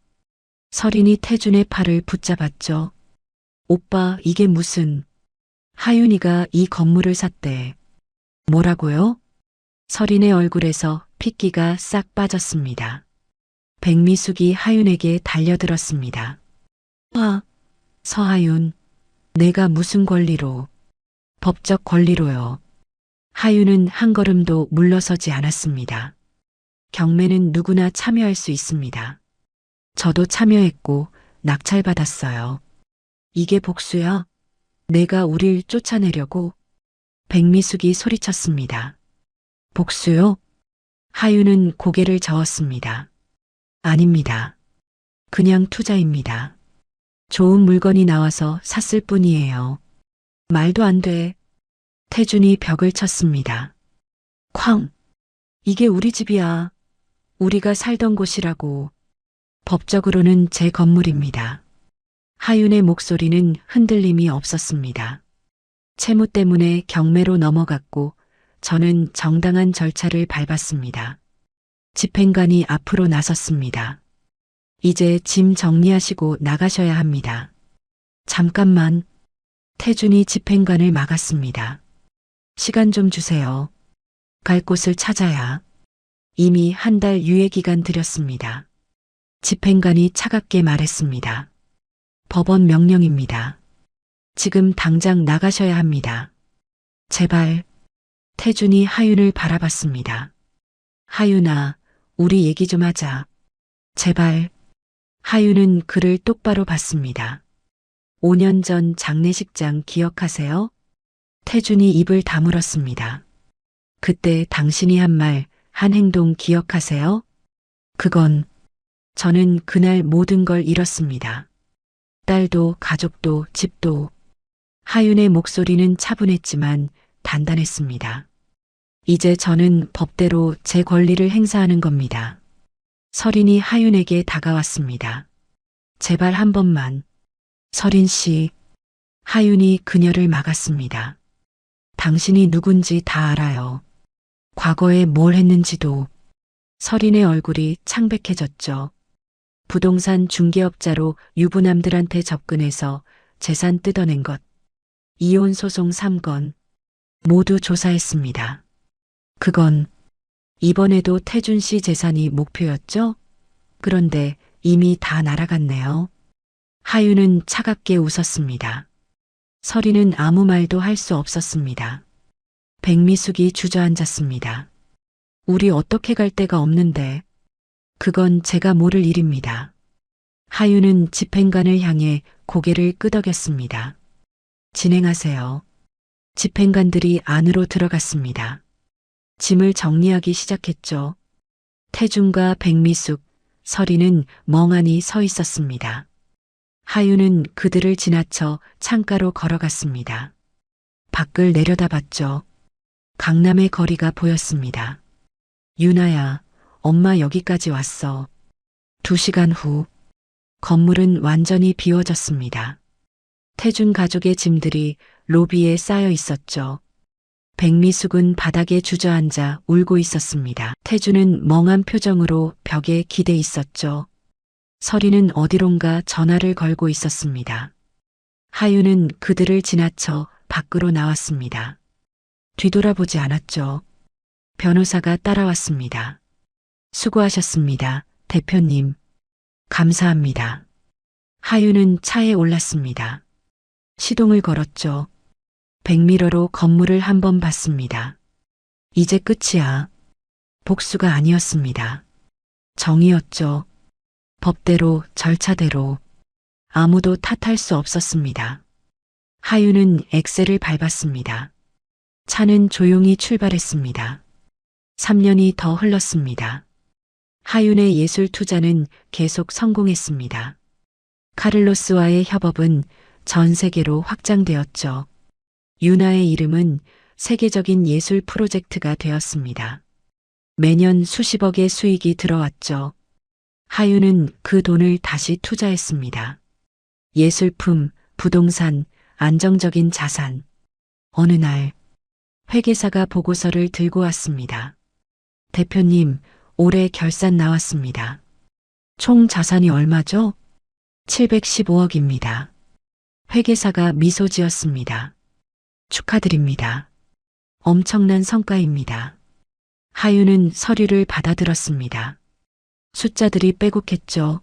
서린이 태준의 팔을 붙잡았죠. 오빠, 이게 무슨... 하윤이가 이 건물을 샀대. 뭐라고요? 서린의 얼굴에서 핏기가 싹 빠졌습니다. 백미숙이 하윤에게 달려들었습니다. 서하윤, 내가 무슨 권리로? 법적 권리로요. 하윤은 한 걸음도 물러서지 않았습니다. 경매는 누구나 참여할 수 있습니다. 저도 참여했고 낙찰받았어요. 이게 복수야? 내가 우릴 쫓아내려고? 백미숙이 소리쳤습니다. 복수요? 하윤은 고개를 저었습니다. 아닙니다. 그냥 투자입니다. 좋은 물건이 나와서 샀을 뿐이에요. 말도 안 돼. 태준이 벽을 쳤습니다. 쾅! 이게 우리 집이야. 우리가 살던 곳이라고. 법적으로는 제 건물입니다. 하윤의 목소리는 흔들림이 없었습니다. 채무 때문에 경매로 넘어갔고 저는 정당한 절차를 밟았습니다. 집행관이 앞으로 나섰습니다. 이제 짐 정리하시고 나가셔야 합니다. 잠깐만. 태준이 집행관을 막았습니다. 시간 좀 주세요. 갈 곳을 찾아야. 이미 한 달 유예기간 드렸습니다. 집행관이 차갑게 말했습니다. 법원 명령입니다. 지금 당장 나가셔야 합니다. 제발. 태준이 하윤을 바라봤습니다. 하윤아, 우리 얘기 좀 하자. 제발. 하윤은 그를 똑바로 봤습니다. 5년 전 장례식장 기억하세요? 태준이 입을 다물었습니다. 그때 당신이 한 말, 한 행동 기억하세요? 그건 저는 그날 모든 걸 잃었습니다. 딸도 가족도 집도. 하윤의 목소리는 차분했지만 단단했습니다. 이제 저는 법대로 제 권리를 행사하는 겁니다. 서린이 하윤에게 다가왔습니다. 제발 한 번만. 서린 씨. 하윤이 그녀를 막았습니다. 당신이 누군지 다 알아요. 과거에 뭘 했는지도. 서린의 얼굴이 창백해졌죠. 부동산 중개업자로 유부남들한테 접근해서 재산 뜯어낸 것, 이혼 소송 3건 모두 조사했습니다. 그건 이번에도 태준 씨 재산이 목표였죠? 그런데 이미 다 날아갔네요. 하유는 차갑게 웃었습니다. 서리는 아무 말도 할 수 없었습니다. 백미숙이 주저앉았습니다. 우리 어떻게 갈 데가 없는데. 그건 제가 모를 일입니다. 하유는 집행관을 향해 고개를 끄덕였습니다. 진행하세요. 집행관들이 안으로 들어갔습니다. 짐을 정리하기 시작했죠. 태준과 백미숙, 서리는 멍하니 서 있었습니다. 하유는 그들을 지나쳐 창가로 걸어갔습니다. 밖을 내려다봤죠. 강남의 거리가 보였습니다. 유나야, 엄마 여기까지 왔어. 2시간 후, 건물은 완전히 비워졌습니다. 태준 가족의 짐들이 로비에 쌓여 있었죠. 백미숙은 바닥에 주저앉아 울고 있었습니다. 태준은 멍한 표정으로 벽에 기대 있었죠. 서리는 어디론가 전화를 걸고 있었습니다. 하유는 그들을 지나쳐 밖으로 나왔습니다. 뒤돌아보지 않았죠. 변호사가 따라왔습니다. 수고하셨습니다, 대표님. 감사합니다. 하유는 차에 올랐습니다. 시동을 걸었죠. 백미러로 건물을 한번 봤습니다. 이제 끝이야. 복수가 아니었습니다. 정의였죠. 법대로, 절차대로. 아무도 탓할 수 없었습니다. 하유는 엑셀을 밟았습니다. 차는 조용히 출발했습니다. 3년이 더 흘렀습니다. 하윤의 예술 투자는 계속 성공했습니다. 카를로스와의 협업은 전 세계로 확장되었죠. 유나의 이름은 세계적인 예술 프로젝트가 되었습니다. 매년 수십억의 수익이 들어왔죠. 하윤은 그 돈을 다시 투자했습니다. 예술품, 부동산, 안정적인 자산. 어느 날 회계사가 보고서를 들고 왔습니다. 대표님, 올해 결산 나왔습니다. 총 자산이 얼마죠? 715억입니다. 회계사가 미소 지었습니다. 축하드립니다. 엄청난 성과입니다. 하유는 서류를 받아들었습니다. 숫자들이 빼곡했죠.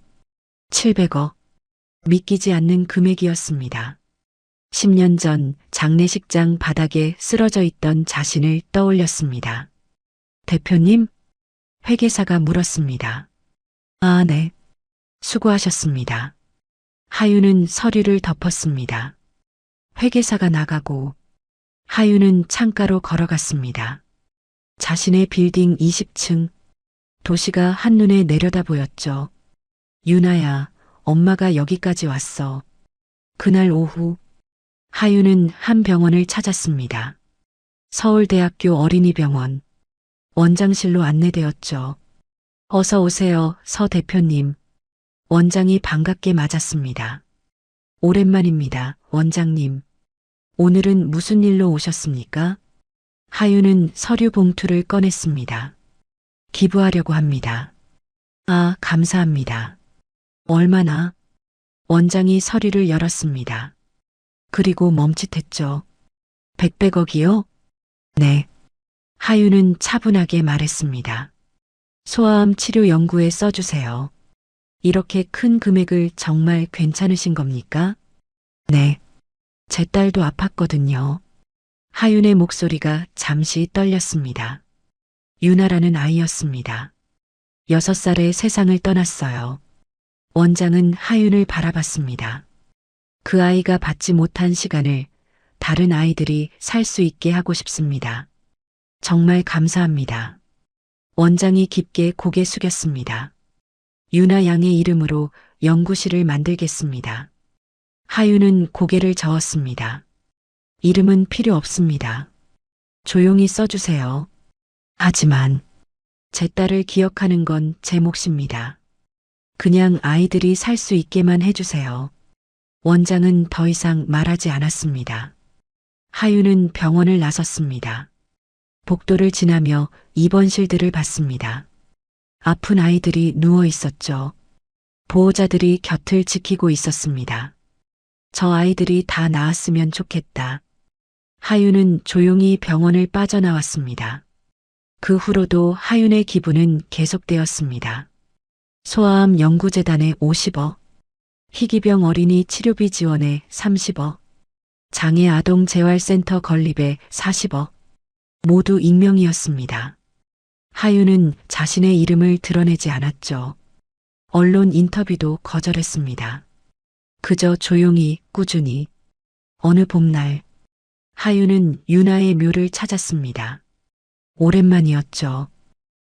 700억. 믿기지 않는 금액이었습니다. 10년 전 장례식장 바닥에 쓰러져 있던 자신을 떠올렸습니다. 대표님? 회계사가 물었습니다. 아, 네. 수고하셨습니다. 하유는 서류를 덮었습니다. 회계사가 나가고 하유는 창가로 걸어갔습니다. 자신의 빌딩 20층. 도시가 한눈에 내려다 보였죠. 유나야, 엄마가 여기까지 왔어. 그날 오후 하유는 한 병원을 찾았습니다. 서울대학교 어린이병원. 원장실로 안내되었죠. 어서 오세요, 서 대표님. 원장이 반갑게 맞았습니다. 오랜만입니다, 원장님. 오늘은 무슨 일로 오셨습니까? 하유는 서류 봉투를 꺼냈습니다. 기부하려고 합니다. 아, 감사합니다. 얼마나? 원장이 서류를 열었습니다. 그리고 멈칫했죠. 100억이요? 네. 하유는 차분하게 말했습니다. 소아암 치료 연구에 써주세요. 이렇게 큰 금액을 정말 괜찮으신 겁니까? 네. 제 딸도 아팠거든요. 하윤의 목소리가 잠시 떨렸습니다. 유나라는 아이였습니다. 6살에 세상을 떠났어요. 원장은 하윤을 바라봤습니다. 그 아이가 받지 못한 시간을 다른 아이들이 살 수 있게 하고 싶습니다. 정말 감사합니다. 원장이 깊게 고개 숙였습니다. 유나 양의 이름으로 연구실을 만들겠습니다. 하윤은 고개를 저었습니다. 이름은 필요 없습니다. 조용히 써주세요. 하지만 제 딸을 기억하는 건 제 몫입니다. 그냥 아이들이 살 수 있게만 해주세요. 원장은 더 이상 말하지 않았습니다. 하윤은 병원을 나섰습니다. 복도를 지나며 입원실들을 봤습니다. 아픈 아이들이 누워 있었죠. 보호자들이 곁을 지키고 있었습니다. 저 아이들이 다 나았으면 좋겠다. 하윤은 조용히 병원을 빠져나왔습니다. 그 후로도 하윤의 기부는 계속되었습니다. 소아암 연구재단에 50억, 희귀병 어린이 치료비 지원에 30억, 장애 아동 재활센터 건립에 40억, 모두 익명이었습니다. 하윤은 자신의 이름을 드러내지 않았죠. 언론 인터뷰도 거절했습니다. 그저 조용히 꾸준히. 어느 봄날 하윤은 유나의 묘를 찾았습니다. 오랜만이었죠.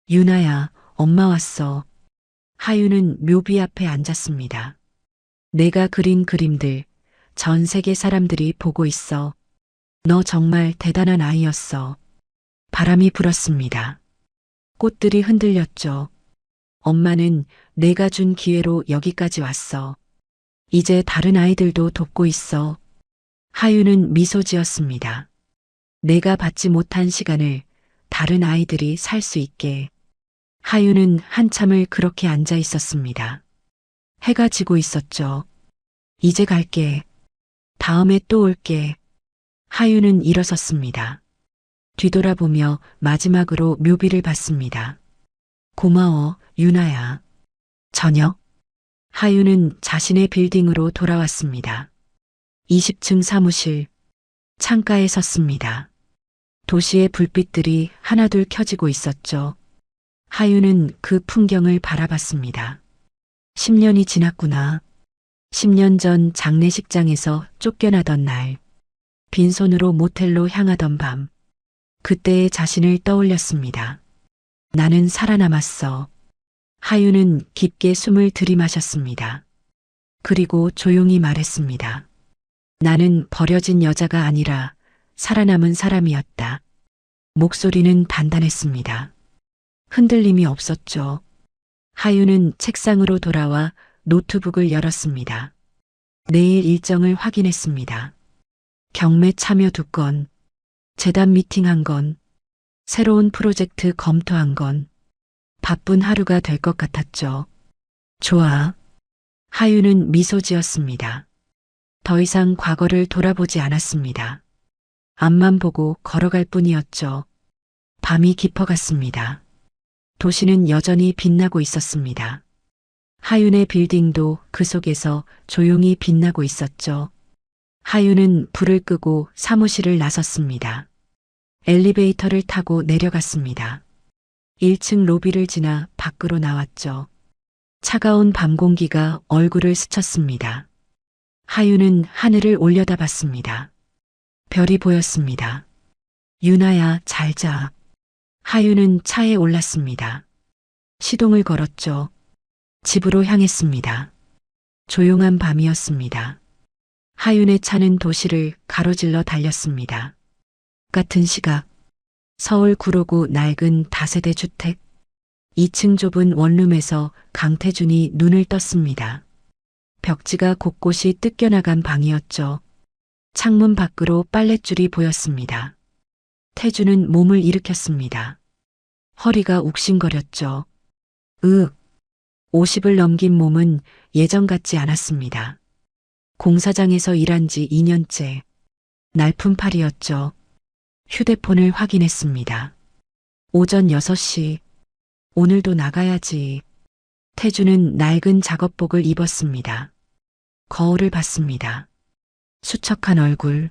유나야, 엄마 왔어. 하윤은 묘비 앞에 앉았습니다. 내가 그린 그림들 전 세계 사람들이 보고 있어. 너 정말 대단한 아이였어. 바람이 불었습니다. 꽃들이 흔들렸죠. 엄마는 내가 준 기회로 여기까지 왔어. 이제 다른 아이들도 돕고 있어. 하윤은 미소 지었습니다. 내가 받지 못한 시간을 다른 아이들이 살 수 있게. 하윤은 한참을 그렇게 앉아 있었습니다. 해가 지고 있었죠. 이제 갈게. 다음에 또 올게. 하윤은 일어섰습니다. 뒤돌아보며 마지막으로 묘비를 봤습니다. 고마워, 유나야. 저녁. 하윤은 자신의 빌딩으로 돌아왔습니다. 20층 사무실. 창가에 섰습니다. 도시의 불빛들이 하나둘 켜지고 있었죠. 하윤은 그 풍경을 바라봤습니다. 10년이 지났구나. 10년 전 장례식장에서 쫓겨나던 날. 빈손으로 모텔로 향하던 밤. 그때의 자신을 떠올렸습니다. 나는 살아남았어. 하윤은 깊게 숨을 들이마셨습니다. 그리고 조용히 말했습니다. 나는 버려진 여자가 아니라 살아남은 사람이었다. 목소리는 단단했습니다. 흔들림이 없었죠. 하윤은 책상으로 돌아와 노트북을 열었습니다. 내일 일정을 확인했습니다. 경매 참여 2건, 재단 미팅 1건, 새로운 프로젝트 검토 1건, 바쁜 하루가 될 것 같았죠. 좋아. 하윤은 미소 지었습니다. 더 이상 과거를 돌아보지 않았습니다. 앞만 보고 걸어갈 뿐이었죠. 밤이 깊어갔습니다. 도시는 여전히 빛나고 있었습니다. 하윤의 빌딩도 그 속에서 조용히 빛나고 있었죠. 하윤은 불을 끄고 사무실을 나섰습니다. 엘리베이터를 타고 내려갔습니다. 1층 로비를 지나 밖으로 나왔죠. 차가운 밤 공기가 얼굴을 스쳤습니다. 하윤은 하늘을 올려다봤습니다. 별이 보였습니다. 유나야, 잘 자. 하윤은 차에 올랐습니다. 시동을 걸었죠. 집으로 향했습니다. 조용한 밤이었습니다. 하윤의 차는 도시를 가로질러 달렸습니다. 같은 시각, 서울 구로구 낡은 다세대 주택, 2층 좁은 원룸에서 강태준이 눈을 떴습니다. 벽지가 곳곳이 뜯겨나간 방이었죠. 창문 밖으로 빨랫줄이 보였습니다. 태준은 몸을 일으켰습니다. 허리가 욱신거렸죠. 50을 넘긴 몸은 예전 같지 않았습니다. 공사장에서 일한 지 2년째. 날품 팔이었죠. 휴대폰을 확인했습니다. 오전 6시. 오늘도 나가야지. 태준은 낡은 작업복을 입었습니다. 거울을 봤습니다. 수척한 얼굴,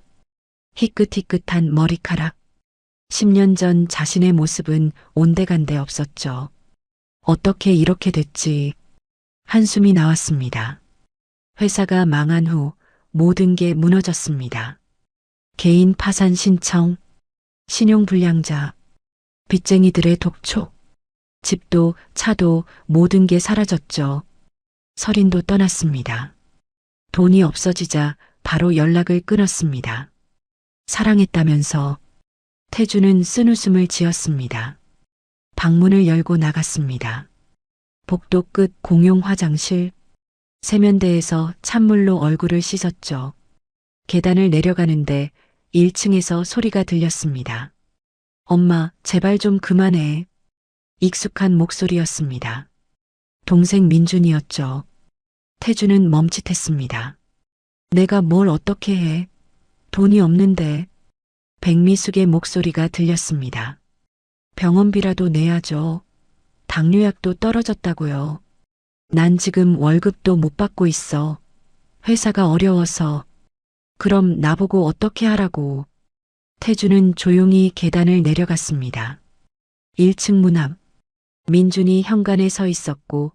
희끗희끗한 머리카락. 10년 전 자신의 모습은 온데간데 없었죠. 어떻게 이렇게 됐지? 한숨이 나왔습니다. 회사가 망한 후 모든 게 무너졌습니다. 개인 파산 신청, 신용불량자, 빚쟁이들의 독촉, 집도 차도 모든 게 사라졌죠. 설인도 떠났습니다. 돈이 없어지자 바로 연락을 끊었습니다. 사랑했다면서. 태준은 쓴웃음을 지었습니다. 방문을 열고 나갔습니다. 복도 끝 공용 화장실, 세면대에서 찬물로 얼굴을 씻었죠. 계단을 내려가는데 1층에서 소리가 들렸습니다. 엄마, 제발 좀 그만해. 익숙한 목소리였습니다. 동생 민준이었죠. 태주는 멈칫했습니다. 내가 뭘 어떻게 해? 돈이 없는데. 백미숙의 목소리가 들렸습니다. 병원비라도 내야죠. 당뇨약도 떨어졌다고요. 난 지금 월급도 못 받고 있어. 회사가 어려워서. 그럼 나보고 어떻게 하라고. 태주는 조용히 계단을 내려갔습니다. 1층 문 앞. 민준이 현관에 서 있었고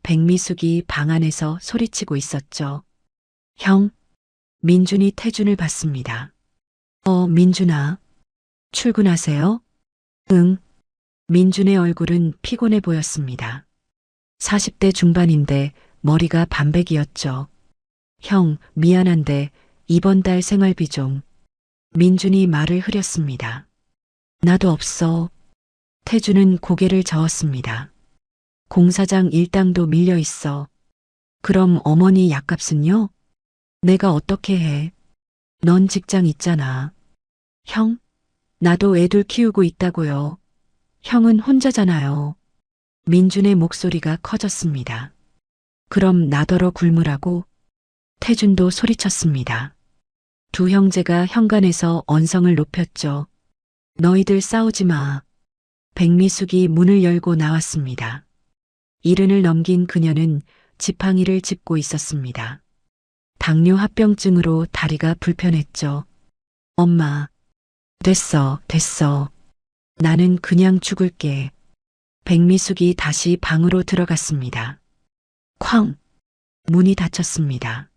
백미숙이 방 안에서 소리치고 있었죠. 형. 민준이 태준을 봤습니다. 민준아. 출근하세요? 응. 민준의 얼굴은 피곤해 보였습니다. 40대 중반인데 머리가 반백이었죠. 형, 미안한데 이번 달 생활비 좀. 민준이 말을 흐렸습니다. 나도 없어. 태주는 고개를 저었습니다. 공사장 일당도 밀려 있어. 그럼 어머니 약값은요? 내가 어떻게 해? 넌 직장 있잖아. 형? 나도 애들 키우고 있다고요. 형은 혼자잖아요. 민준의 목소리가 커졌습니다. 그럼 나더러 굶으라고? 태준도 소리쳤습니다. 두 형제가 현관에서 언성을 높였죠. 너희들 싸우지 마. 백미숙이 문을 열고 나왔습니다. 이른을 넘긴 그녀는 지팡이를 짚고 있었습니다. 당뇨 합병증으로 다리가 불편했죠. 엄마. 됐어. 나는 그냥 죽을게. 백미숙이 다시 방으로 들어갔습니다. 쾅! 문이 닫혔습니다.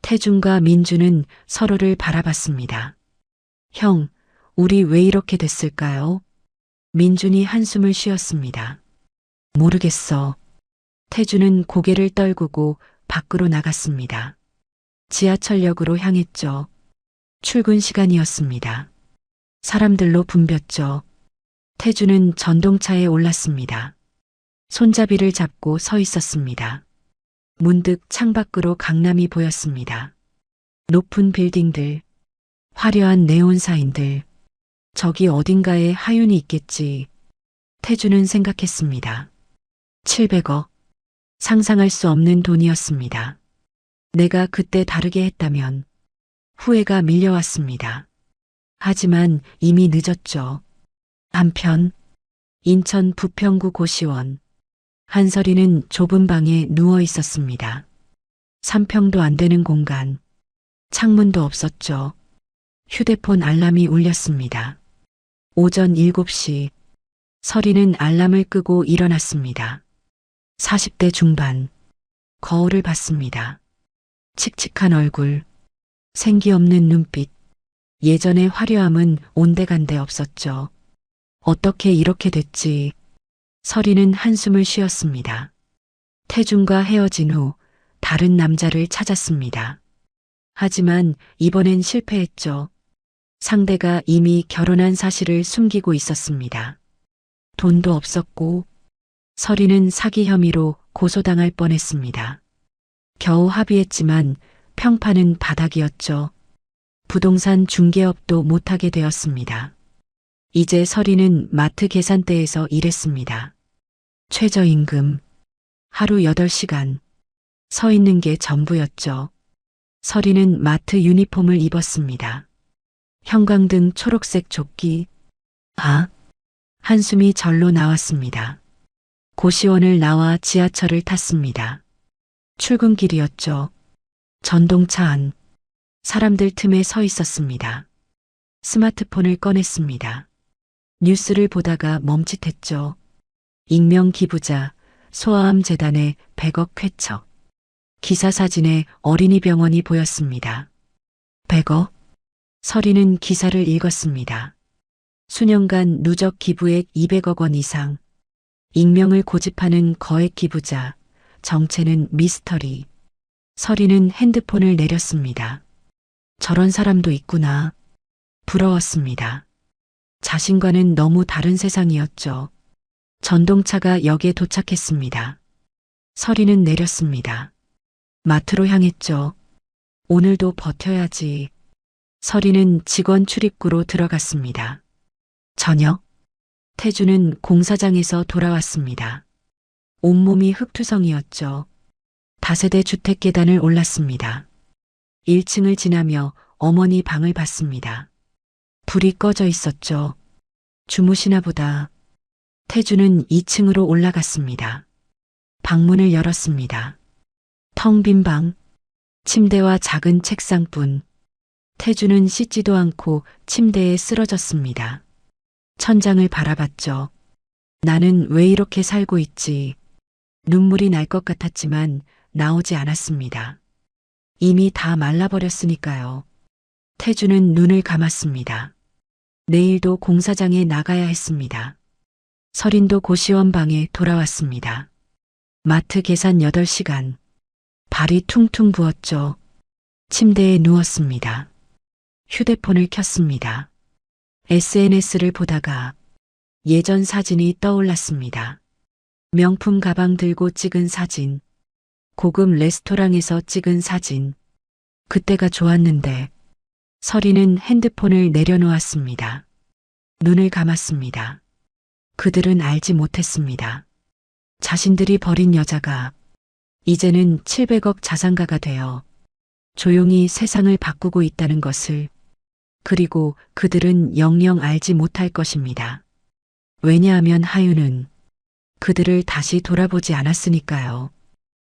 태준과 민주는 서로를 바라봤습니다. 형, 우리 왜 이렇게 됐을까요? 민준이 한숨을 쉬었습니다. 모르겠어. 태준은 고개를 떨구고 밖으로 나갔습니다. 지하철역으로 향했죠. 출근 시간이었습니다. 사람들로 붐볐죠. 태준은 전동차에 올랐습니다. 손잡이를 잡고 서 있었습니다. 문득 창밖으로 강남이 보였습니다. 높은 빌딩들, 화려한 네온사인들, 저기 어딘가에 하윤이 있겠지. 태준은 생각했습니다. 700억. 상상할 수 없는 돈이었습니다. 내가 그때 다르게 했다면 후회가 밀려왔습니다. 하지만 이미 늦었죠. 한편 인천 부평구 고시원. 한설이는 좁은 방에 누워 있었습니다. 3평도 안 되는 공간. 창문도 없었죠. 휴대폰 알람이 울렸습니다. 오전 7시. 설이는 알람을 끄고 일어났습니다. 40대 중반. 거울을 봤습니다. 칙칙한 얼굴. 생기 없는 눈빛. 예전의 화려함은 온데간데 없었죠. 어떻게 이렇게 됐지? 설이는 한숨을 쉬었습니다. 태준과 헤어진 후 다른 남자를 찾았습니다. 하지만 이번엔 실패했죠. 상대가 이미 결혼한 사실을 숨기고 있었습니다. 돈도 없었고 설이는 사기 혐의로 고소당할 뻔했습니다. 겨우 합의했지만 평판은 바닥이었죠. 부동산 중개업도 못하게 되었습니다. 이제 설이는 마트 계산대에서 일했습니다. 최저임금, 하루 8시간, 서 있는 게 전부였죠. 설이는 마트 유니폼을 입었습니다. 형광등 초록색 조끼, 한숨이 절로 나왔습니다. 고시원을 나와 지하철을 탔습니다. 출근길이었죠. 전동차 안, 사람들 틈에 서 있었습니다. 스마트폰을 꺼냈습니다. 뉴스를 보다가 멈칫했죠. 익명 기부자, 소아암 재단의 100억 쾌척. 기사 사진에 어린이 병원이 보였습니다. 100억? 설이는 기사를 읽었습니다. 수년간 누적 기부액 200억 원 이상. 익명을 고집하는 거액 기부자. 정체는 미스터리. 설이는 핸드폰을 내렸습니다. 저런 사람도 있구나. 부러웠습니다. 자신과는 너무 다른 세상이었죠. 전동차가 역에 도착했습니다. 설이는 내렸습니다. 마트로 향했죠. 오늘도 버텨야지. 설이는 직원 출입구로 들어갔습니다. 저녁. 태주는 공사장에서 돌아왔습니다. 온몸이 흙투성이었죠. 다세대 주택 계단을 올랐습니다. 1층을 지나며 어머니 방을 봤습니다. 불이 꺼져 있었죠. 주무시나 보다. 태주는 2층으로 올라갔습니다. 방문을 열었습니다. 텅 빈 방, 침대와 작은 책상뿐. 태주는 씻지도 않고 침대에 쓰러졌습니다. 천장을 바라봤죠. 나는 왜 이렇게 살고 있지? 눈물이 날 것 같았지만 나오지 않았습니다. 이미 다 말라버렸으니까요. 태주는 눈을 감았습니다. 내일도 공사장에 나가야 했습니다. 설인도 고시원 방에 돌아왔습니다. 마트 계산 8시간. 발이 퉁퉁 부었죠. 침대에 누웠습니다. 휴대폰을 켰습니다. SNS를 보다가 예전 사진이 떠올랐습니다. 명품 가방 들고 찍은 사진. 고급 레스토랑에서 찍은 사진. 그때가 좋았는데. 설이는 핸드폰을 내려놓았습니다. 눈을 감았습니다. 그들은 알지 못했습니다. 자신들이 버린 여자가 이제는 700억 자산가가 되어 조용히 세상을 바꾸고 있다는 것을, 그리고 그들은 영영 알지 못할 것입니다. 왜냐하면 하윤은 그들을 다시 돌아보지 않았으니까요.